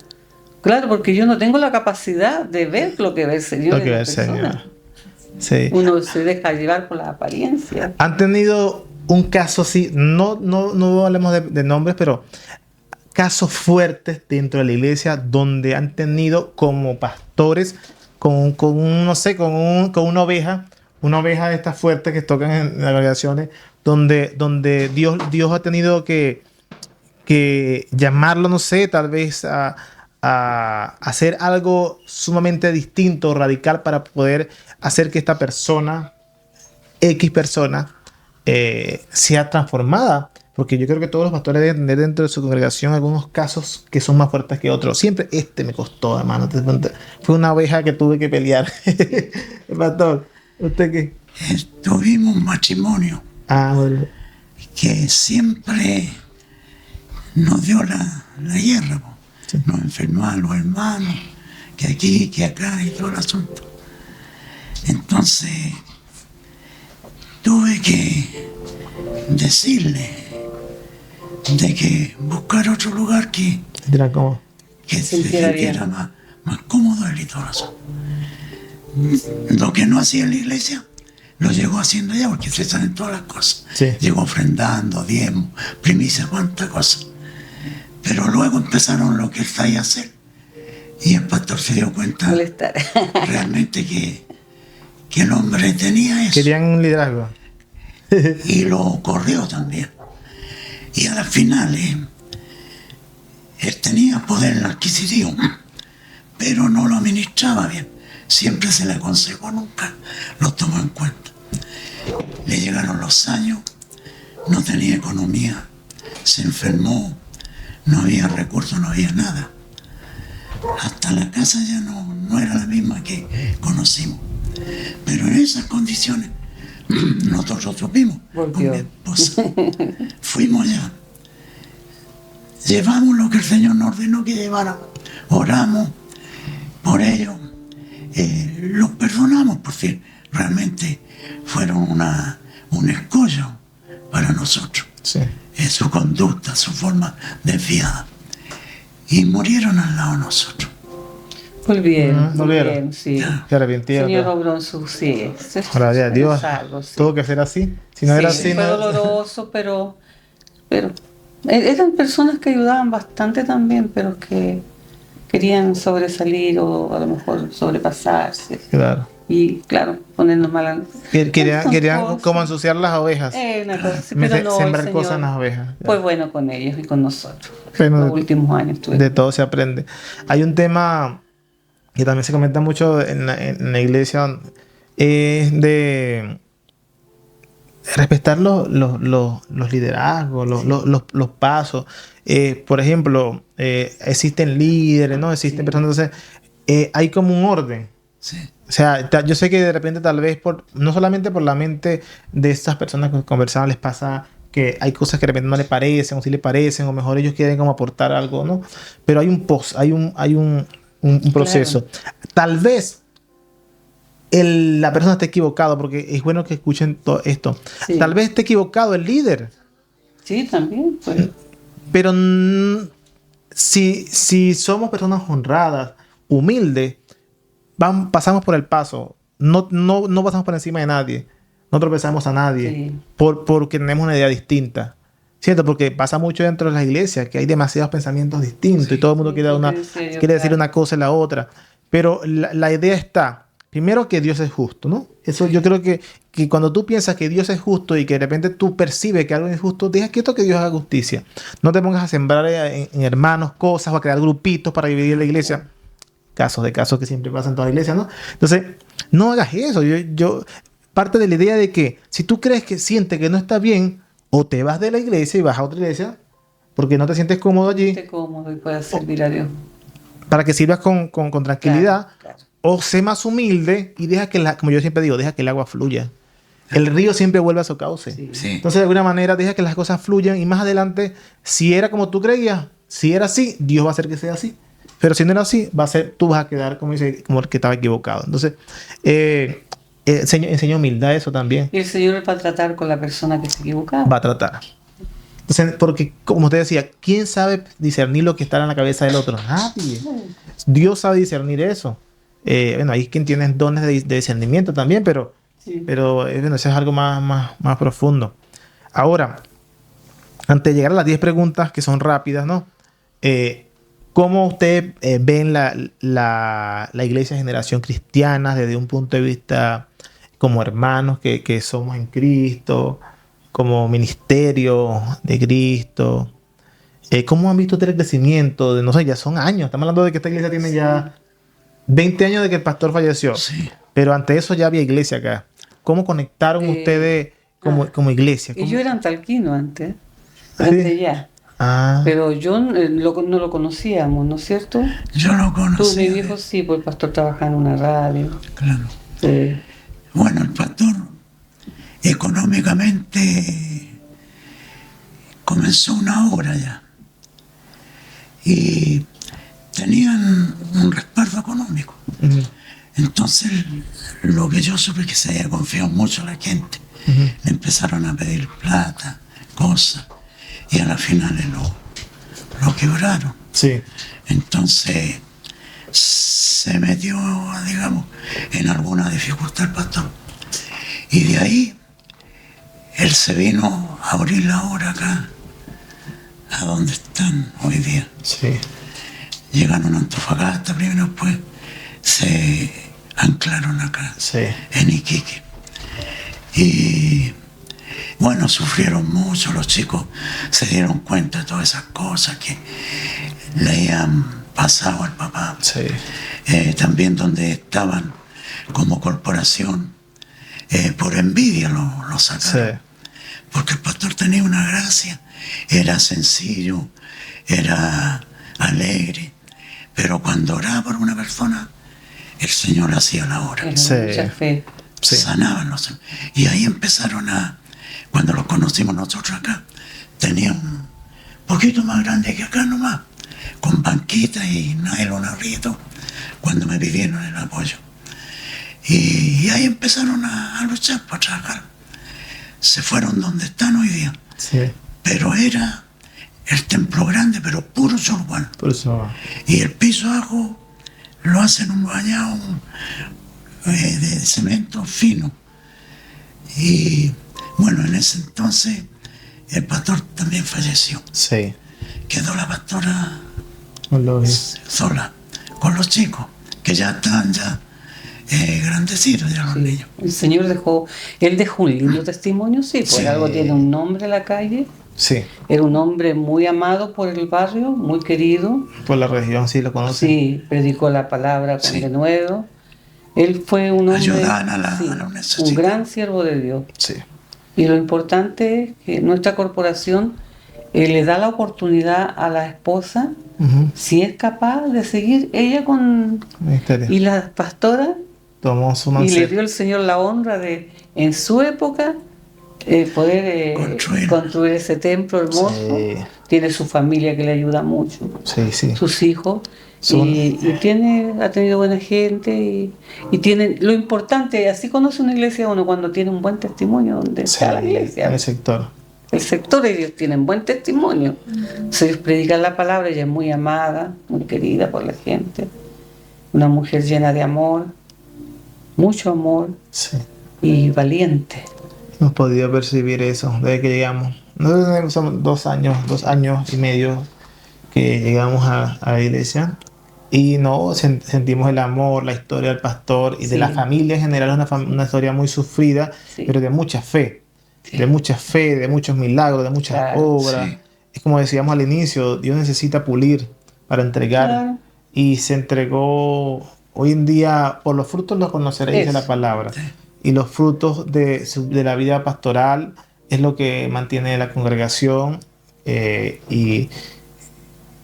Speaker 2: Claro, porque yo no tengo la capacidad de ver lo que ve el Señor.
Speaker 1: Lo que ve el Señor. Sí.
Speaker 2: Uno se deja llevar por la apariencia.
Speaker 1: ¿Han tenido un caso así? No hablemos de nombres, pero casos fuertes dentro de la iglesia donde han tenido como pastores con una oveja de estas fuertes que tocan en las congregaciones, donde Dios ha tenido que llamarlo, no sé, tal vez a hacer algo sumamente distinto, radical, para poder hacer que esta persona, X persona, sea transformada. Porque yo creo que todos los pastores deben tener dentro de su congregación algunos casos que son más fuertes que otros. Siempre me costó, hermano. Fue una oveja que tuve que pelear. Pastor, ¿usted qué?
Speaker 3: Tuvimos un matrimonio
Speaker 1: bueno.
Speaker 3: que siempre nos dio la guerra. Sí. Nos enfermó a los hermanos, que aquí, que acá, y todo el asunto. Entonces, tuve que decirle de que buscar otro lugar que se sintiera más cómodo él y todo eso. Lo que no hacía en la iglesia lo llegó haciendo allá, porque se saben todas las cosas.
Speaker 1: Sí.
Speaker 3: Llegó ofrendando, diezmo, primicia, cuántas cosas. Pero luego empezaron lo que él sabía hacer, y el pastor se dio cuenta realmente que el hombre tenía eso.
Speaker 1: Querían un liderazgo.
Speaker 3: Y lo corrió también. Y a las finales, él tenía poder adquisitivo, pero no lo administraba bien. Siempre se le aconsejó, nunca lo tomó en cuenta. Le llegaron los años, no tenía economía, se enfermó, no había recursos, no había nada. Hasta la casa ya no era la misma que conocimos. Pero en esas condiciones, nosotros supimos con mi esposa. Fuimos allá. Llevamos lo que el Señor nos ordenó que lleváramos. Oramos por ellos. Los perdonamos porque realmente fueron un escollo para nosotros.
Speaker 1: Sí.
Speaker 3: Su conducta, su forma desviada. Y murieron al lado de nosotros.
Speaker 2: Volvieron, sí.
Speaker 1: Se arrepintieron.
Speaker 2: Señor obró en su sí.
Speaker 1: Gracias a Dios. Tuvo que ser así. Si no era así,
Speaker 2: fue doloroso, pero eran personas que ayudaban bastante también, pero que querían sobresalir o a lo mejor sobrepasarse.
Speaker 1: Claro.
Speaker 2: Y claro, ponernos mal.
Speaker 1: Querían como ensuciar las ovejas.
Speaker 2: Una cosa, sí, pero no,
Speaker 1: sembrar cosas en las ovejas.
Speaker 2: Fue bueno con ellos y con nosotros.
Speaker 1: Bueno,
Speaker 2: los últimos años.
Speaker 1: De todo se aprende. Hay un tema que también se comenta mucho en la iglesia, es de respetar los liderazgos, los pasos. Por ejemplo, existen líderes, ¿no? Existen personas. Entonces, hay como un orden.
Speaker 3: Sí.
Speaker 1: O sea, yo sé que de repente tal vez no solamente por la mente de estas personas que conversaban les pasa que hay cosas que de repente no le parecen o sí le parecen, o mejor ellos quieren como aportar algo, ¿no? Pero hay un proceso. Claro. Tal vez la persona esté equivocado, porque es bueno que escuchen todo esto. Sí. Tal vez esté equivocado el líder.
Speaker 2: Sí, también. Pues.
Speaker 1: Pero si somos personas honradas, humilde, pasamos por el paso. No pasamos por encima de nadie. No tropezamos a nadie.
Speaker 2: Sí.
Speaker 1: Porque tenemos una idea distinta. ¿Cierto? Porque pasa mucho dentro de las iglesias que hay demasiados pensamientos distintos y todo el mundo quiere decir una cosa y la otra. Pero la idea está, primero, que Dios es justo, ¿no? Eso yo creo que cuando tú piensas que Dios es justo y que de repente tú percibes que algo es justo, deja quieto que Dios haga justicia. No te pongas a sembrar en hermanos cosas o a crear grupitos para dividir la iglesia. Casos que siempre pasan en toda la iglesia, ¿no? Entonces, no hagas eso. Parte de la idea de que si tú crees que sientes que no está bien, o te vas de la iglesia y vas a otra iglesia porque no te sientes cómodo allí.
Speaker 2: Te cómodo y puedas servir a Dios.
Speaker 1: Para que sirvas con tranquilidad.
Speaker 2: Claro.
Speaker 1: O sé más humilde y deja que, como yo siempre digo, deja que el agua fluya. El río siempre vuelve a su cauce.
Speaker 2: Sí.
Speaker 3: Sí.
Speaker 1: Entonces, de alguna manera, deja que las cosas fluyan y más adelante, si era como tú creías, si era así, Dios va a hacer que sea así. Pero si no era así, tú vas a quedar como el que estaba equivocado. Entonces, enseña humildad eso también.
Speaker 2: Y el Señor va a tratar con la persona que se equivocaba.
Speaker 1: Va a tratar. Entonces, porque, como usted decía, ¿quién sabe discernir lo que está en la cabeza del otro? Nadie. Dios sabe discernir eso. Bueno, hay quien tiene dones de discernimiento también, pero bueno, eso es algo más profundo. Ahora, antes de llegar a las 10 preguntas, que son rápidas, ¿no? ¿Cómo usted ven la iglesia Generación Cristiana desde un punto de vista como hermanos que somos en Cristo, como ministerio de Cristo? ¿Cómo han visto ustedes el crecimiento? No sé, ya son años. Estamos hablando de que esta iglesia tiene ya 20 años de que el pastor falleció.
Speaker 3: Sí.
Speaker 1: Pero ante eso ya había iglesia acá. ¿Cómo conectaron ustedes como iglesia?
Speaker 2: Y yo era en Talquino antes.
Speaker 1: ¿Sí?
Speaker 2: Antes ya.
Speaker 1: Ah,
Speaker 2: Pero yo no lo conocíamos, ¿no es cierto?
Speaker 3: Yo lo
Speaker 2: Tú,
Speaker 3: conocí.
Speaker 2: mi viejo, sí, pues el pastor trabajaba en una radio.
Speaker 3: Claro.
Speaker 2: Sí.
Speaker 3: Bueno, el pastor económicamente comenzó una obra ya. Y tenían un respaldo económico.
Speaker 1: uh-huh,
Speaker 3: Entonces, lo que yo supe que se había confiado mucho la gente.
Speaker 1: uh-huh.
Speaker 3: Le empezaron a pedir plata, cosas, y a la final lo quebraron.
Speaker 1: Sí.
Speaker 3: Entonces, se metió, digamos, en alguna dificultad el pastor. Y de ahí, él se vino a abrir la obra acá, a donde están hoy día.
Speaker 1: Sí.
Speaker 3: Llegaron a Antofagasta primero, después se anclaron acá,
Speaker 1: Sí.
Speaker 3: en Iquique. Y bueno, sufrieron mucho, los chicos se dieron cuenta de todas esas cosas que le habían pasado al papá.
Speaker 1: Sí.
Speaker 3: También donde estaban como corporación, por envidia lo sacaron.
Speaker 1: Sí.
Speaker 3: Porque el pastor tenía una gracia, era sencillo, era alegre, pero cuando oraba por una persona, el Señor hacía la obra.
Speaker 2: Era
Speaker 1: Sí.
Speaker 2: mucha fe.
Speaker 1: Sí.
Speaker 3: Sanaban los. Y ahí empezaron cuando los conocimos nosotros acá, tenían un poquito más grande que acá nomás, con banquitas y nylon arriba, cuando me pidieron el apoyo. Y ahí empezaron a luchar para trabajar. Se fueron donde están hoy día.
Speaker 1: Sí.
Speaker 3: Pero era el templo grande, pero puro solguán.
Speaker 1: Por eso.
Speaker 3: Y el piso abajo lo hacen un bañado de cemento fino. Y bueno, en ese entonces el pastor también falleció.
Speaker 1: Sí.
Speaker 3: Quedó la pastora
Speaker 1: Con los-
Speaker 3: sola, con los chicos, que ya están grandecitos, ya los
Speaker 2: Sí.
Speaker 3: niños.
Speaker 2: El Señor él dejó un lindo testimonio, sí, por
Speaker 3: Sí.
Speaker 2: algo tiene un nombre en la calle.
Speaker 1: Sí.
Speaker 2: Era un hombre muy amado por el barrio, muy querido.
Speaker 1: Por la región, sí lo conocen.
Speaker 2: Sí, predicó la palabra con
Speaker 3: Sí.
Speaker 2: denuedo. Él fue un hombre,
Speaker 3: Ayudaban a los
Speaker 2: un
Speaker 3: necesitados.
Speaker 2: gran siervo de Dios.
Speaker 1: Sí.
Speaker 2: Y lo importante es que nuestra corporación le da la oportunidad a la esposa,
Speaker 1: Ujú.
Speaker 2: si es capaz de seguir ella con...
Speaker 1: Ministerio.
Speaker 2: Y la pastora,
Speaker 1: Tomó su
Speaker 2: y le
Speaker 1: mancera.
Speaker 2: dio el Señor la honra de, en su época, poder construir ese templo hermoso.
Speaker 1: Sí.
Speaker 2: Tiene su familia que le ayuda mucho,
Speaker 1: Sí, sí.
Speaker 2: sus hijos.
Speaker 1: Son-
Speaker 2: Y ha tenido buena gente y tiene, lo importante, así conoce una iglesia uno cuando tiene un buen testimonio donde
Speaker 1: Sí,
Speaker 2: está la iglesia.
Speaker 1: en el sector.
Speaker 2: El sector ellos tienen buen testimonio. Se les predica la palabra, ella es muy amada, muy querida por la gente. una mujer llena de amor, mucho amor
Speaker 1: Sí.
Speaker 2: y valiente.
Speaker 1: Hemos podido percibir eso desde que llegamos. Nosotros somos 2 años y medio que llegamos a la iglesia y no sentimos el amor, la historia del pastor y de
Speaker 2: Sí.
Speaker 1: la familia en general. Es una historia muy sufrida,
Speaker 2: Sí.
Speaker 1: pero de mucha fe.
Speaker 2: Sí.
Speaker 1: De mucha fe, de muchos milagros, de muchas
Speaker 2: Claro,
Speaker 1: obras.
Speaker 3: sí.
Speaker 1: Es como decíamos al inicio, Dios necesita pulir para entregar.
Speaker 2: Claro.
Speaker 1: Y se entregó hoy en día, por los frutos los conoceréis, de
Speaker 2: Eso.
Speaker 1: la palabra.
Speaker 3: Sí.
Speaker 1: Y los frutos de la vida pastoral es lo que mantiene la congregación. Y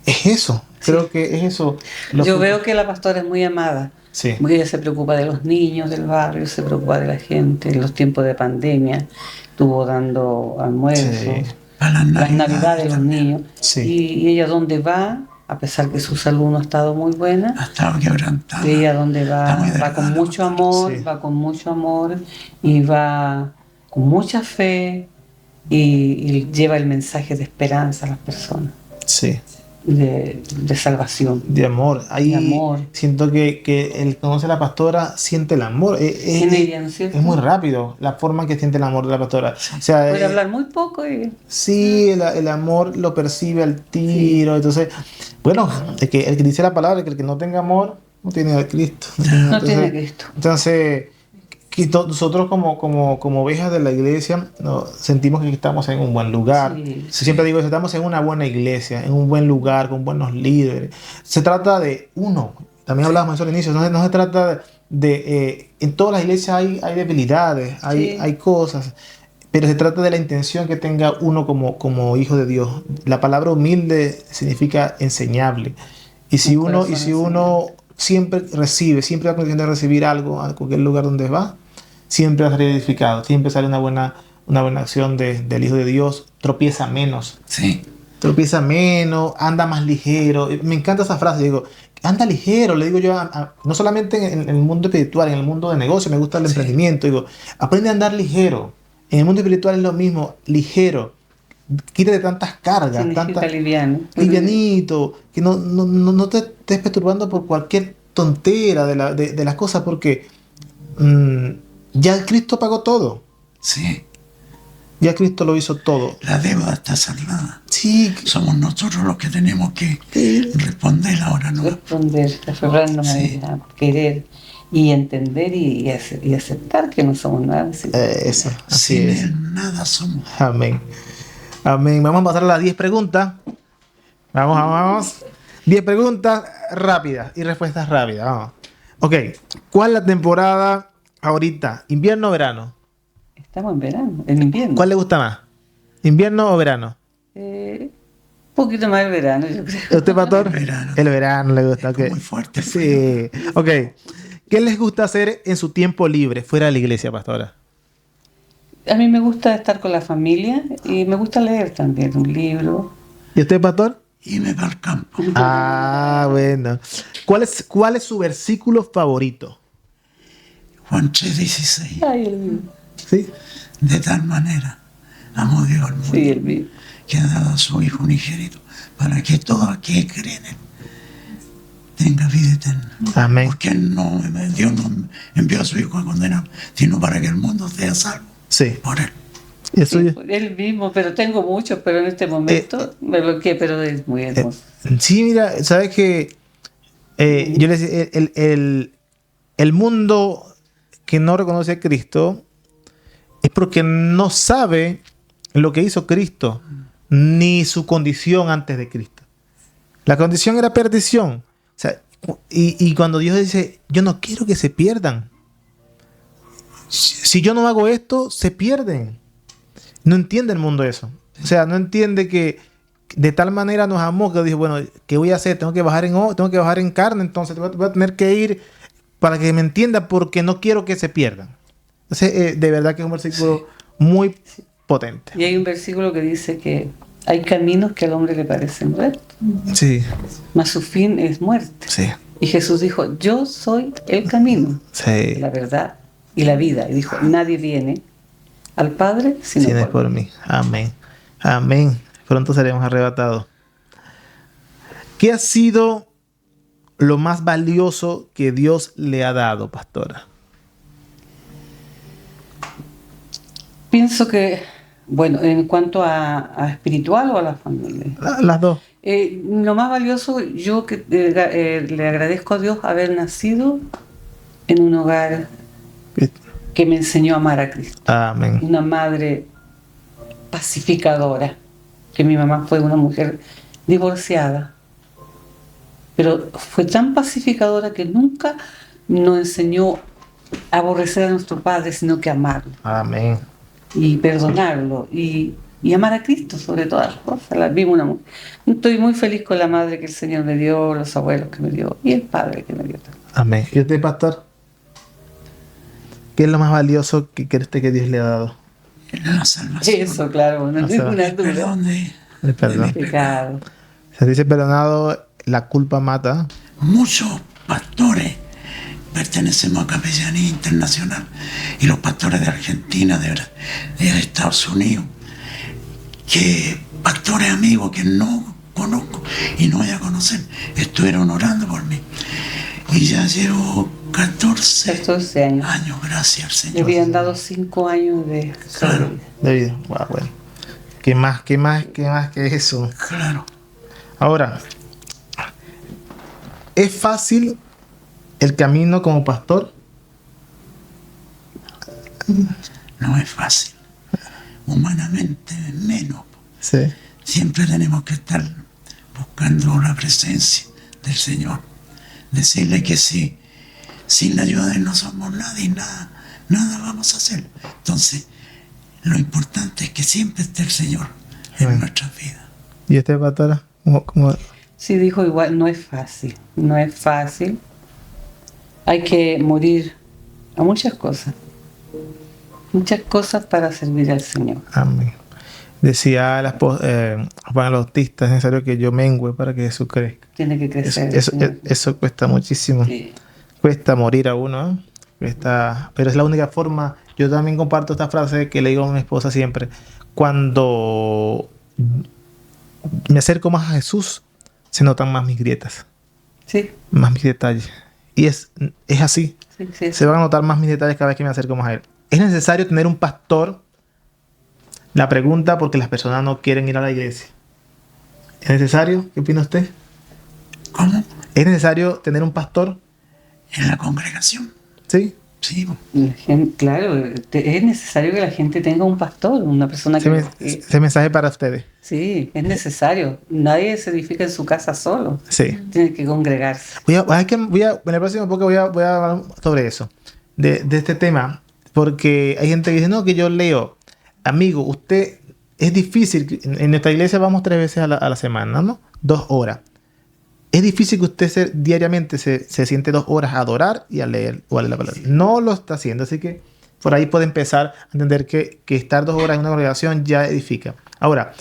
Speaker 1: es eso, creo que es eso. Los
Speaker 2: Yo
Speaker 1: frutos.
Speaker 2: veo que la pastora es muy amada.
Speaker 1: Sí,
Speaker 2: Porque ella se preocupa de los niños del barrio, se preocupa de la gente. En los tiempos de pandemia estuvo dando almuerzos,
Speaker 1: Sí.
Speaker 3: Para
Speaker 2: las navidades de los niños.
Speaker 1: Sí.
Speaker 2: Y ella donde va, a pesar que su salud no ha estado muy buena,
Speaker 3: Ha estado quebrantada.
Speaker 2: ella donde va,
Speaker 3: Está muy
Speaker 2: va con
Speaker 3: delgada,
Speaker 2: mucho amor,
Speaker 1: Sí.
Speaker 2: va con mucho amor y va con mucha fe y lleva el mensaje de esperanza a las personas,
Speaker 1: sí,
Speaker 2: de salvación.
Speaker 1: de amor. Ahí
Speaker 2: De amor.
Speaker 1: siento que el que conoce a la pastora siente el amor.
Speaker 2: En ella, ¿no es cierto?
Speaker 1: Es muy rápido la forma en que siente el amor de la pastora. O sea,
Speaker 2: Puede hablar muy poco y
Speaker 1: sí, el amor lo percibe al tiro. Entonces, bueno, el que dice la palabra, que el que no tenga amor, no tiene a Cristo.
Speaker 2: no tiene Cristo.
Speaker 1: Entonces, nosotros como ovejas de la iglesia sentimos que estamos en un buen lugar.
Speaker 2: Sí,
Speaker 1: Yo siempre digo eso, estamos en una buena iglesia, en un buen lugar, con buenos líderes. Se trata de uno. También hablábamos de eso al inicio. No se trata de en todas las iglesias hay debilidades,
Speaker 2: Sí.
Speaker 1: hay cosas. Pero se trata de la intención que tenga uno como hijo de Dios. La palabra humilde significa enseñable. Y si
Speaker 2: Un
Speaker 1: uno
Speaker 2: corazón
Speaker 1: siempre recibe, siempre va con intención de recibir algo a cualquier lugar donde va, siempre va a ser edificado, siempre sale una buena acción del Hijo de Dios, tropieza menos,
Speaker 3: Sí.
Speaker 1: anda más ligero. Me encanta esa frase, digo, anda ligero, le digo yo, no solamente en el mundo espiritual, en el mundo de negocio, me gusta el emprendimiento, digo, aprende a andar ligero. En el mundo espiritual es lo mismo, ligero. Quítate tantas cargas,
Speaker 2: Significa liviano.
Speaker 1: livianito, que no te estés perturbando por cualquier tontera de las cosas, porque ya Cristo pagó todo.
Speaker 3: Sí.
Speaker 1: Ya Cristo lo hizo todo.
Speaker 3: La deuda está saldada.
Speaker 1: Sí,
Speaker 3: Somos nosotros los que tenemos que responder ahora, ¿no?
Speaker 2: Responder, aferrarnos
Speaker 3: Sí.
Speaker 2: a querer y entender y aceptar que no somos nada. Sí.
Speaker 1: eso, así
Speaker 3: Sin
Speaker 1: es.
Speaker 3: él nada somos.
Speaker 1: Amén. Amén. Vamos a pasar a las 10 preguntas. Vamos. 10 preguntas rápidas y respuestas rápidas. Vamos. Ok. ¿Cuál es la temporada ahorita? ¿Invierno o verano?
Speaker 2: Estamos en verano, en invierno.
Speaker 1: ¿Cuál le gusta más? ¿Invierno o verano?
Speaker 2: Un poquito más el verano, yo creo.
Speaker 1: ¿Usted, pastor?
Speaker 3: Verano.
Speaker 1: El verano le gusta.
Speaker 3: Es
Speaker 1: Ok.
Speaker 3: muy fuerte el
Speaker 1: Sí. Ok. ¿Qué les gusta hacer en su tiempo libre fuera de la iglesia, pastora?
Speaker 2: A mí me gusta estar con la familia y me gusta leer también un libro.
Speaker 1: ¿Y usted, pastor?
Speaker 3: Irme para el campo.
Speaker 1: Ah, bueno. ¿Cuál es su versículo favorito?
Speaker 3: Juan 3:16.
Speaker 2: Ay, el mío.
Speaker 1: Sí.
Speaker 3: De tal manera amó Dios al mundo
Speaker 2: Sí, el mío.
Speaker 3: que ha dado a su Hijo unigénito para que todo aquel que cree en él tenga vida eterna.
Speaker 1: Amén.
Speaker 3: Porque Dios no envió a su Hijo a condenar, sino para que el mundo sea salvo
Speaker 1: Sí.
Speaker 3: por él.
Speaker 1: ¿Y el suyo?
Speaker 2: Sí, él mismo, pero tengo muchos, pero en este momento me bloqueé, pero es muy hermoso.
Speaker 1: Sí, mira, sabes que yo les decía, el mundo que no reconoce a Cristo es porque no sabe lo que hizo Cristo, ni su condición antes de Cristo. La condición era perdición. O sea, y cuando Dios dice, yo no quiero que se pierdan. Si yo no hago esto, se pierden. No entiende el mundo eso. O sea, no entiende que de tal manera nos amó que dijo, bueno, ¿qué voy a hacer? Tengo que bajar en carne, entonces voy a tener que ir para que me entienda porque no quiero que se pierdan. Entonces, de verdad que es un versículo muy potente.
Speaker 2: Y hay un versículo que dice que hay caminos que al hombre le parecen rectos,
Speaker 1: Sí,
Speaker 2: mas su fin es muerte.
Speaker 1: sí,
Speaker 2: Y Jesús dijo, yo soy el camino,
Speaker 1: sí.
Speaker 2: la verdad y la vida. Y dijo, nadie viene al Padre sino
Speaker 1: Si no es por mí. Amén. Amén. Pronto seremos arrebatados. ¿Qué ha sido lo más valioso que Dios le ha dado, pastora?
Speaker 2: Pienso que, bueno, en cuanto a espiritual o a la familia.
Speaker 1: Las dos.
Speaker 2: Lo más valioso, yo que le agradezco a Dios haber nacido en un hogar que me enseñó a amar a Cristo.
Speaker 1: Amén.
Speaker 2: Una madre pacificadora, que mi mamá fue una mujer divorciada, pero fue tan pacificadora que nunca nos enseñó a aborrecer a nuestro padre, sino que amarlo.
Speaker 1: Amén.
Speaker 2: Y perdonarlo y amar a Cristo sobre todas las cosas. Estoy muy feliz con la madre que el Señor me dio, los abuelos que me dio y el padre que me dio también.
Speaker 1: Amén. ¿Y usted, pastor? ¿Qué es lo más valioso que cree usted que Dios le ha dado?
Speaker 3: La salvación.
Speaker 2: Eso, claro, no tengo una
Speaker 3: El
Speaker 2: duda.
Speaker 3: perdón
Speaker 1: El perdón.
Speaker 2: Pecado.
Speaker 1: Se dice perdonado, la culpa mata.
Speaker 3: Muchos pastores pertenecemos a Capellanía Internacional y los pastores de Argentina, de Estados Unidos, que pastores amigos que no conozco y no voy a conocer, estuvieron orando por mí. Y ya llevo 14 años, gracias al
Speaker 2: Me
Speaker 3: Señor.
Speaker 2: habían dado 5 años de
Speaker 3: Claro.
Speaker 1: De vida. Wow, bueno. ¿Qué más que eso?
Speaker 3: Claro.
Speaker 1: Ahora, ¿es fácil el camino como pastor?
Speaker 3: No es fácil. Humanamente menos.
Speaker 1: Sí.
Speaker 3: Siempre tenemos que estar buscando la presencia del Señor. Decirle que sí, sin la ayuda de Él no somos nada y nada vamos a hacer. Entonces, lo importante es que siempre esté el Señor en nuestras vidas.
Speaker 1: ¿Y usted, pastora? ¿Cómo?
Speaker 2: Sí, dijo igual, no es fácil. Hay que morir a muchas cosas para servir al Señor.
Speaker 1: Amén. Decía Juan el Bautista, es necesario que yo mengüe para que Jesús crezca.
Speaker 2: Tiene que crecer.
Speaker 1: Eso cuesta muchísimo.
Speaker 2: Sí.
Speaker 1: Cuesta morir a uno, ¿eh? Pero es la única forma. Yo también comparto esta frase que le digo a mi esposa siempre. Cuando me acerco más a Jesús, se notan más mis grietas.
Speaker 2: Sí.
Speaker 1: Más mis detalles. Y es así.
Speaker 2: Sí.
Speaker 1: Se van a notar más mis detalles cada vez que me acerco más a Él. ¿Es necesario tener un pastor? La pregunta porque las personas no quieren ir a la iglesia. ¿Es necesario? ¿Qué opina usted?
Speaker 3: ¿Cómo?
Speaker 1: ¿Es necesario tener un pastor?
Speaker 3: En la congregación.
Speaker 1: Sí.
Speaker 3: Sí.
Speaker 2: Claro, es necesario que la gente tenga un pastor, una persona que...
Speaker 1: Ese mensaje para ustedes.
Speaker 2: Sí, es necesario. Nadie se edifica en su casa solo.
Speaker 1: Sí.
Speaker 2: Tiene que congregarse.
Speaker 1: En el próximo podcast voy a hablar sobre eso, de este tema, porque hay gente que dice, no, que yo leo. Amigo, usted, es difícil, en nuestra iglesia vamos 3 veces a la semana, ¿no? 2 horas. Es difícil que usted diariamente se siente 2 horas a adorar y a leer o a leer la palabra. No lo está haciendo, así que por ahí puede empezar a entender que estar 2 horas en una congregación ya edifica. Ahora,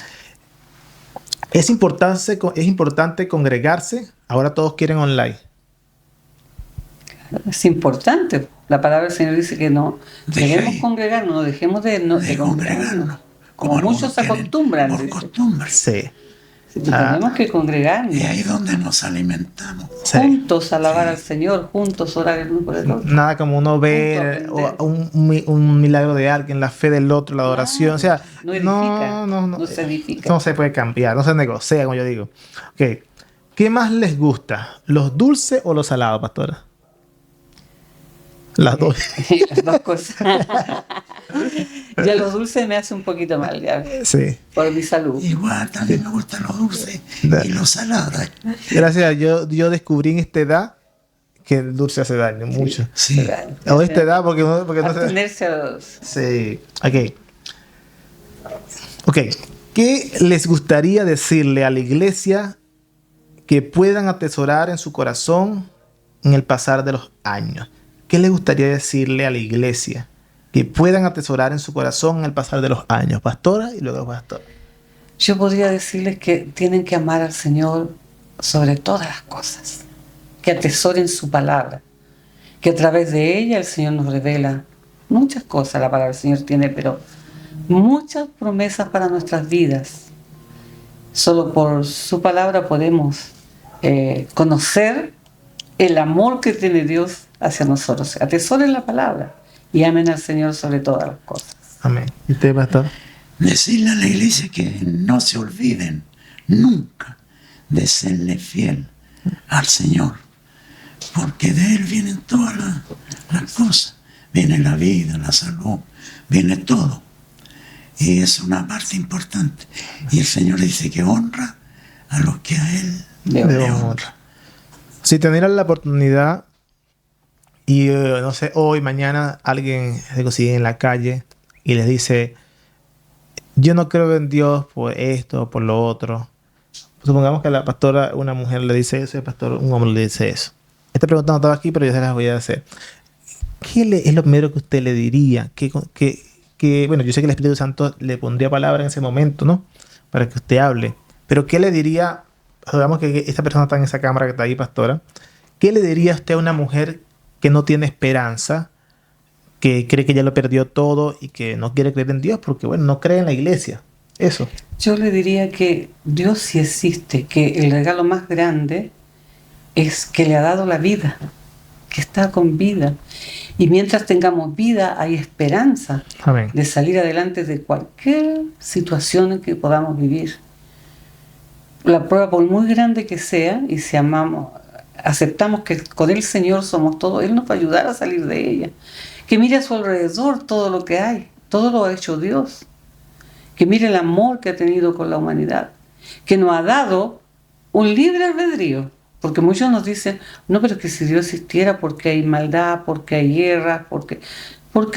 Speaker 1: es importante congregarse. Ahora todos quieren online.
Speaker 2: Es importante. La palabra del Señor dice que no debemos congregarnos, no dejemos de congregarnos. Como muchos se acostumbran.
Speaker 3: Por costumbre.
Speaker 1: Sí.
Speaker 2: Tenemos que congregarnos.
Speaker 3: Y ahí es donde nos alimentamos.
Speaker 1: Sí.
Speaker 2: Juntos alabar al Señor, juntos orar el uno por el otro.
Speaker 1: Nada como uno ver un milagro de alguien, la fe del otro, la adoración. O sea,
Speaker 2: no edifica, no se edifica.
Speaker 1: No se puede cambiar, no se negocia, como yo digo. Okay. ¿Qué más les gusta? ¿Los dulces o los salados, pastora? Las dos.
Speaker 2: Las dos cosas. Ya los dulces me hace un poquito mal, ya.
Speaker 1: Sí.
Speaker 2: Por mi salud.
Speaker 3: Igual también me gustan los dulces y los salados.
Speaker 1: Gracias a Dios, yo descubrí en esta edad que el dulce hace daño, mucho.
Speaker 3: Sí.
Speaker 1: A esta edad porque no
Speaker 2: abstenerse a los...
Speaker 1: Sí. Ok. ¿Qué les gustaría decirle a la iglesia que puedan atesorar en su corazón en el pasar de los años? ¿Qué les gustaría decirle a la iglesia que puedan atesorar en su corazón en el pasar de los años? Pastora y luego pastor.
Speaker 2: Yo podría decirles que tienen que amar al Señor sobre todas las cosas, que atesoren su palabra, que a través de ella el Señor nos revela muchas cosas. La palabra del Señor tiene, pero muchas promesas para nuestras vidas. Solo por su palabra podemos conocer el amor que tiene Dios hacia nosotros. Atesoren la palabra y amen al Señor sobre todas las cosas.
Speaker 1: Amén. ¿Y usted, pastor?
Speaker 3: Decirle a la iglesia que no se olviden nunca de serle fiel al Señor, porque de Él vienen todas las cosas. Viene la vida, la salud, viene todo. Y es una parte importante. Y el Señor dice que honra a los que a Él le honra.
Speaker 1: Si tuvieran la oportunidad y no sé, hoy, mañana alguien se consigue en la calle y les dice: yo no creo en Dios por esto o por lo otro. Supongamos que la pastora, una mujer le dice eso y el pastor, un hombre le dice eso. Esta pregunta no estaba aquí, pero yo se las voy a hacer. ¿Qué es lo primero que usted le diría? Bueno, yo sé que el Espíritu Santo le pondría palabra en ese momento, ¿no? Para que usted hable. Pero ¿qué le diría? Digamos que esta persona está en esa cámara que está ahí, pastora. ¿Qué le diría usted a una mujer que no tiene esperanza, que cree que ya lo perdió todo y que no quiere creer en Dios porque, bueno, no cree en la iglesia? Eso.
Speaker 2: Yo le diría que Dios sí existe, que el regalo más grande es que le ha dado la vida, que está con vida. Y mientras tengamos vida, hay esperanza.
Speaker 1: Amén.
Speaker 2: De salir adelante de cualquier situación que podamos vivir. La prueba, por muy grande que sea, y si aceptamos que con el Señor somos todos, Él nos va a ayudar a salir de ella. Que mire a su alrededor todo lo que hay, todo lo ha hecho Dios. Que mire el amor que ha tenido con la humanidad, que nos ha dado un libre albedrío. Porque muchos nos dicen: no, pero es que si Dios existiera, porque hay maldad, porque hay guerra, porque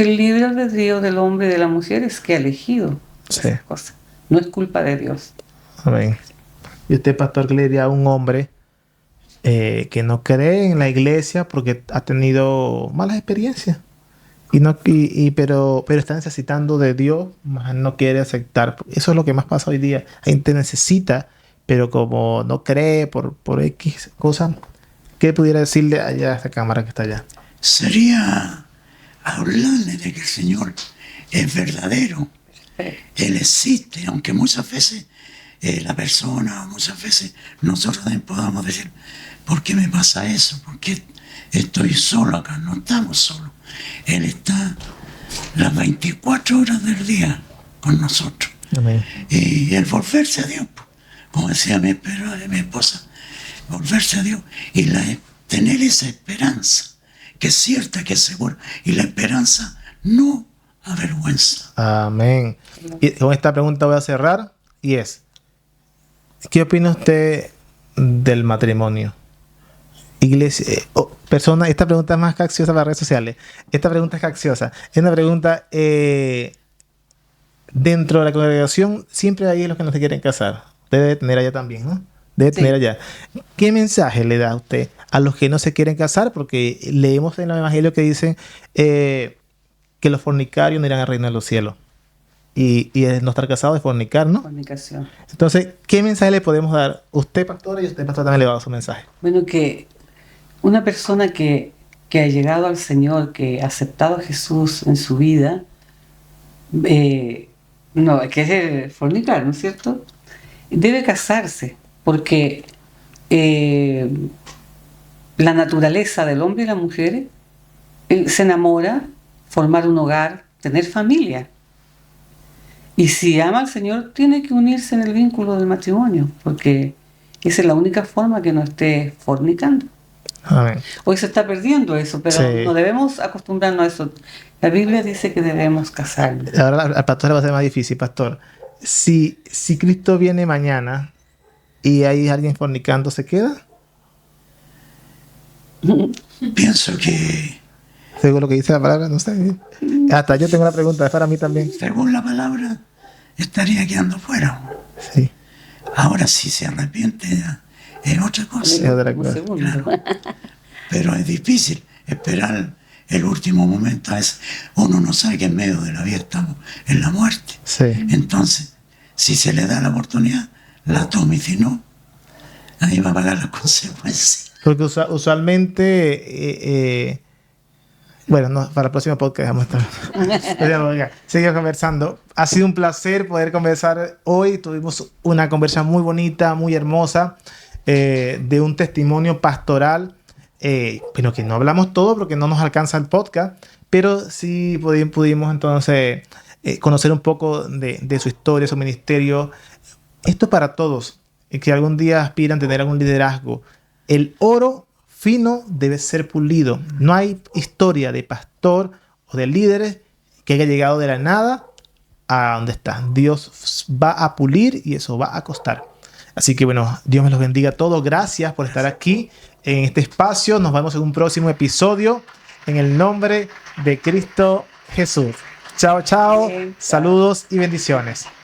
Speaker 2: el libre albedrío del hombre y de la mujer es que ha elegido esas cosas. No es culpa de Dios.
Speaker 1: Amén. ¿Y usted, pastor, qué le diría a un hombre que no cree en la iglesia porque ha tenido malas experiencias? Pero está necesitando de Dios, más no quiere aceptar. Eso es lo que más pasa hoy día. La gente necesita, pero como no cree por X cosas. ¿Qué pudiera decirle allá a esta cámara que está allá?
Speaker 3: Sería hablarle de que el Señor es verdadero. Él existe, aunque muchas veces la persona, muchas veces nosotros también podamos decir: ¿por qué me pasa eso? ¿Por qué estoy solo acá? No estamos solos. Él está las 24 horas del día con nosotros.
Speaker 1: Amén.
Speaker 3: Y el volverse a Dios, como decía mi esposa, volverse a Dios y tener esa esperanza, que es cierta, que es segura. Y la esperanza no avergüenza.
Speaker 1: Amén. Y con esta pregunta voy a cerrar, y es: ¿qué opina usted del matrimonio? Iglesia, esta pregunta es más cacciosa para redes sociales. Esta pregunta es cacciosa. Es una pregunta dentro de la congregación. Siempre hay los que no se quieren casar. Usted debe tener allá también, ¿no? Debe tener allá. ¿Qué mensaje le da usted a los que no se quieren casar? Porque leemos en el Evangelio que dicen que los fornicarios no irán al reino de los cielos. Y no estar casado es fornicar, ¿no?
Speaker 2: Fornicación.
Speaker 1: Entonces, ¿qué mensaje le podemos dar? Usted, pastor, y usted, pastor, también le va a dar su mensaje.
Speaker 2: Bueno, que una persona que ha llegado al Señor, que ha aceptado a Jesús en su vida, no, que es fornicar, ¿no es cierto? Debe casarse, porque la naturaleza del hombre y la mujer se enamora, formar un hogar, tener familia. Y si ama al Señor, tiene que unirse en el vínculo del matrimonio, porque esa es la única forma que no esté fornicando.
Speaker 1: Amén.
Speaker 2: Hoy se está perdiendo eso, pero no debemos acostumbrarnos a eso. La Biblia dice que debemos casarnos.
Speaker 1: Ahora al pastor le va a ser más difícil, pastor. Si Cristo viene mañana y hay alguien fornicando, ¿se queda?
Speaker 3: Pienso que,
Speaker 1: según lo que dice la palabra, no sé. Hasta yo tengo una pregunta, es para mí también.
Speaker 3: según la palabra, estaría quedando fuera.
Speaker 1: Sí.
Speaker 3: Ahora, si se arrepiente, es otra cosa.
Speaker 1: Es otra cosa.
Speaker 3: Claro. Pero es difícil esperar el último momento. Uno no sabe que en medio de la vida estamos en la muerte.
Speaker 1: Sí.
Speaker 3: Entonces, si se le da la oportunidad, la toma, y si no, ahí va a pagar las consecuencias.
Speaker 1: Porque usualmente, bueno, no, para el próximo podcast vamos a estar. Seguimos conversando. Ha sido un placer poder conversar hoy. Tuvimos una conversación muy bonita, muy hermosa, de un testimonio pastoral Pero que no hablamos todo porque no nos alcanza el podcast, pero sí pudimos entonces conocer un poco de su historia, su ministerio. Esto es para todos que algún día aspiran a tener algún liderazgo. El oro fino debe ser pulido. No hay historia de pastor o de líderes que haya llegado de la nada a donde está. Dios va a pulir y eso va a costar. Así que bueno, Dios me los bendiga a todos. Gracias por estar aquí en este espacio. Nos vemos en un próximo episodio en el nombre de Cristo Jesús. Chao, chao.
Speaker 2: Bien, chao.
Speaker 1: Saludos y bendiciones.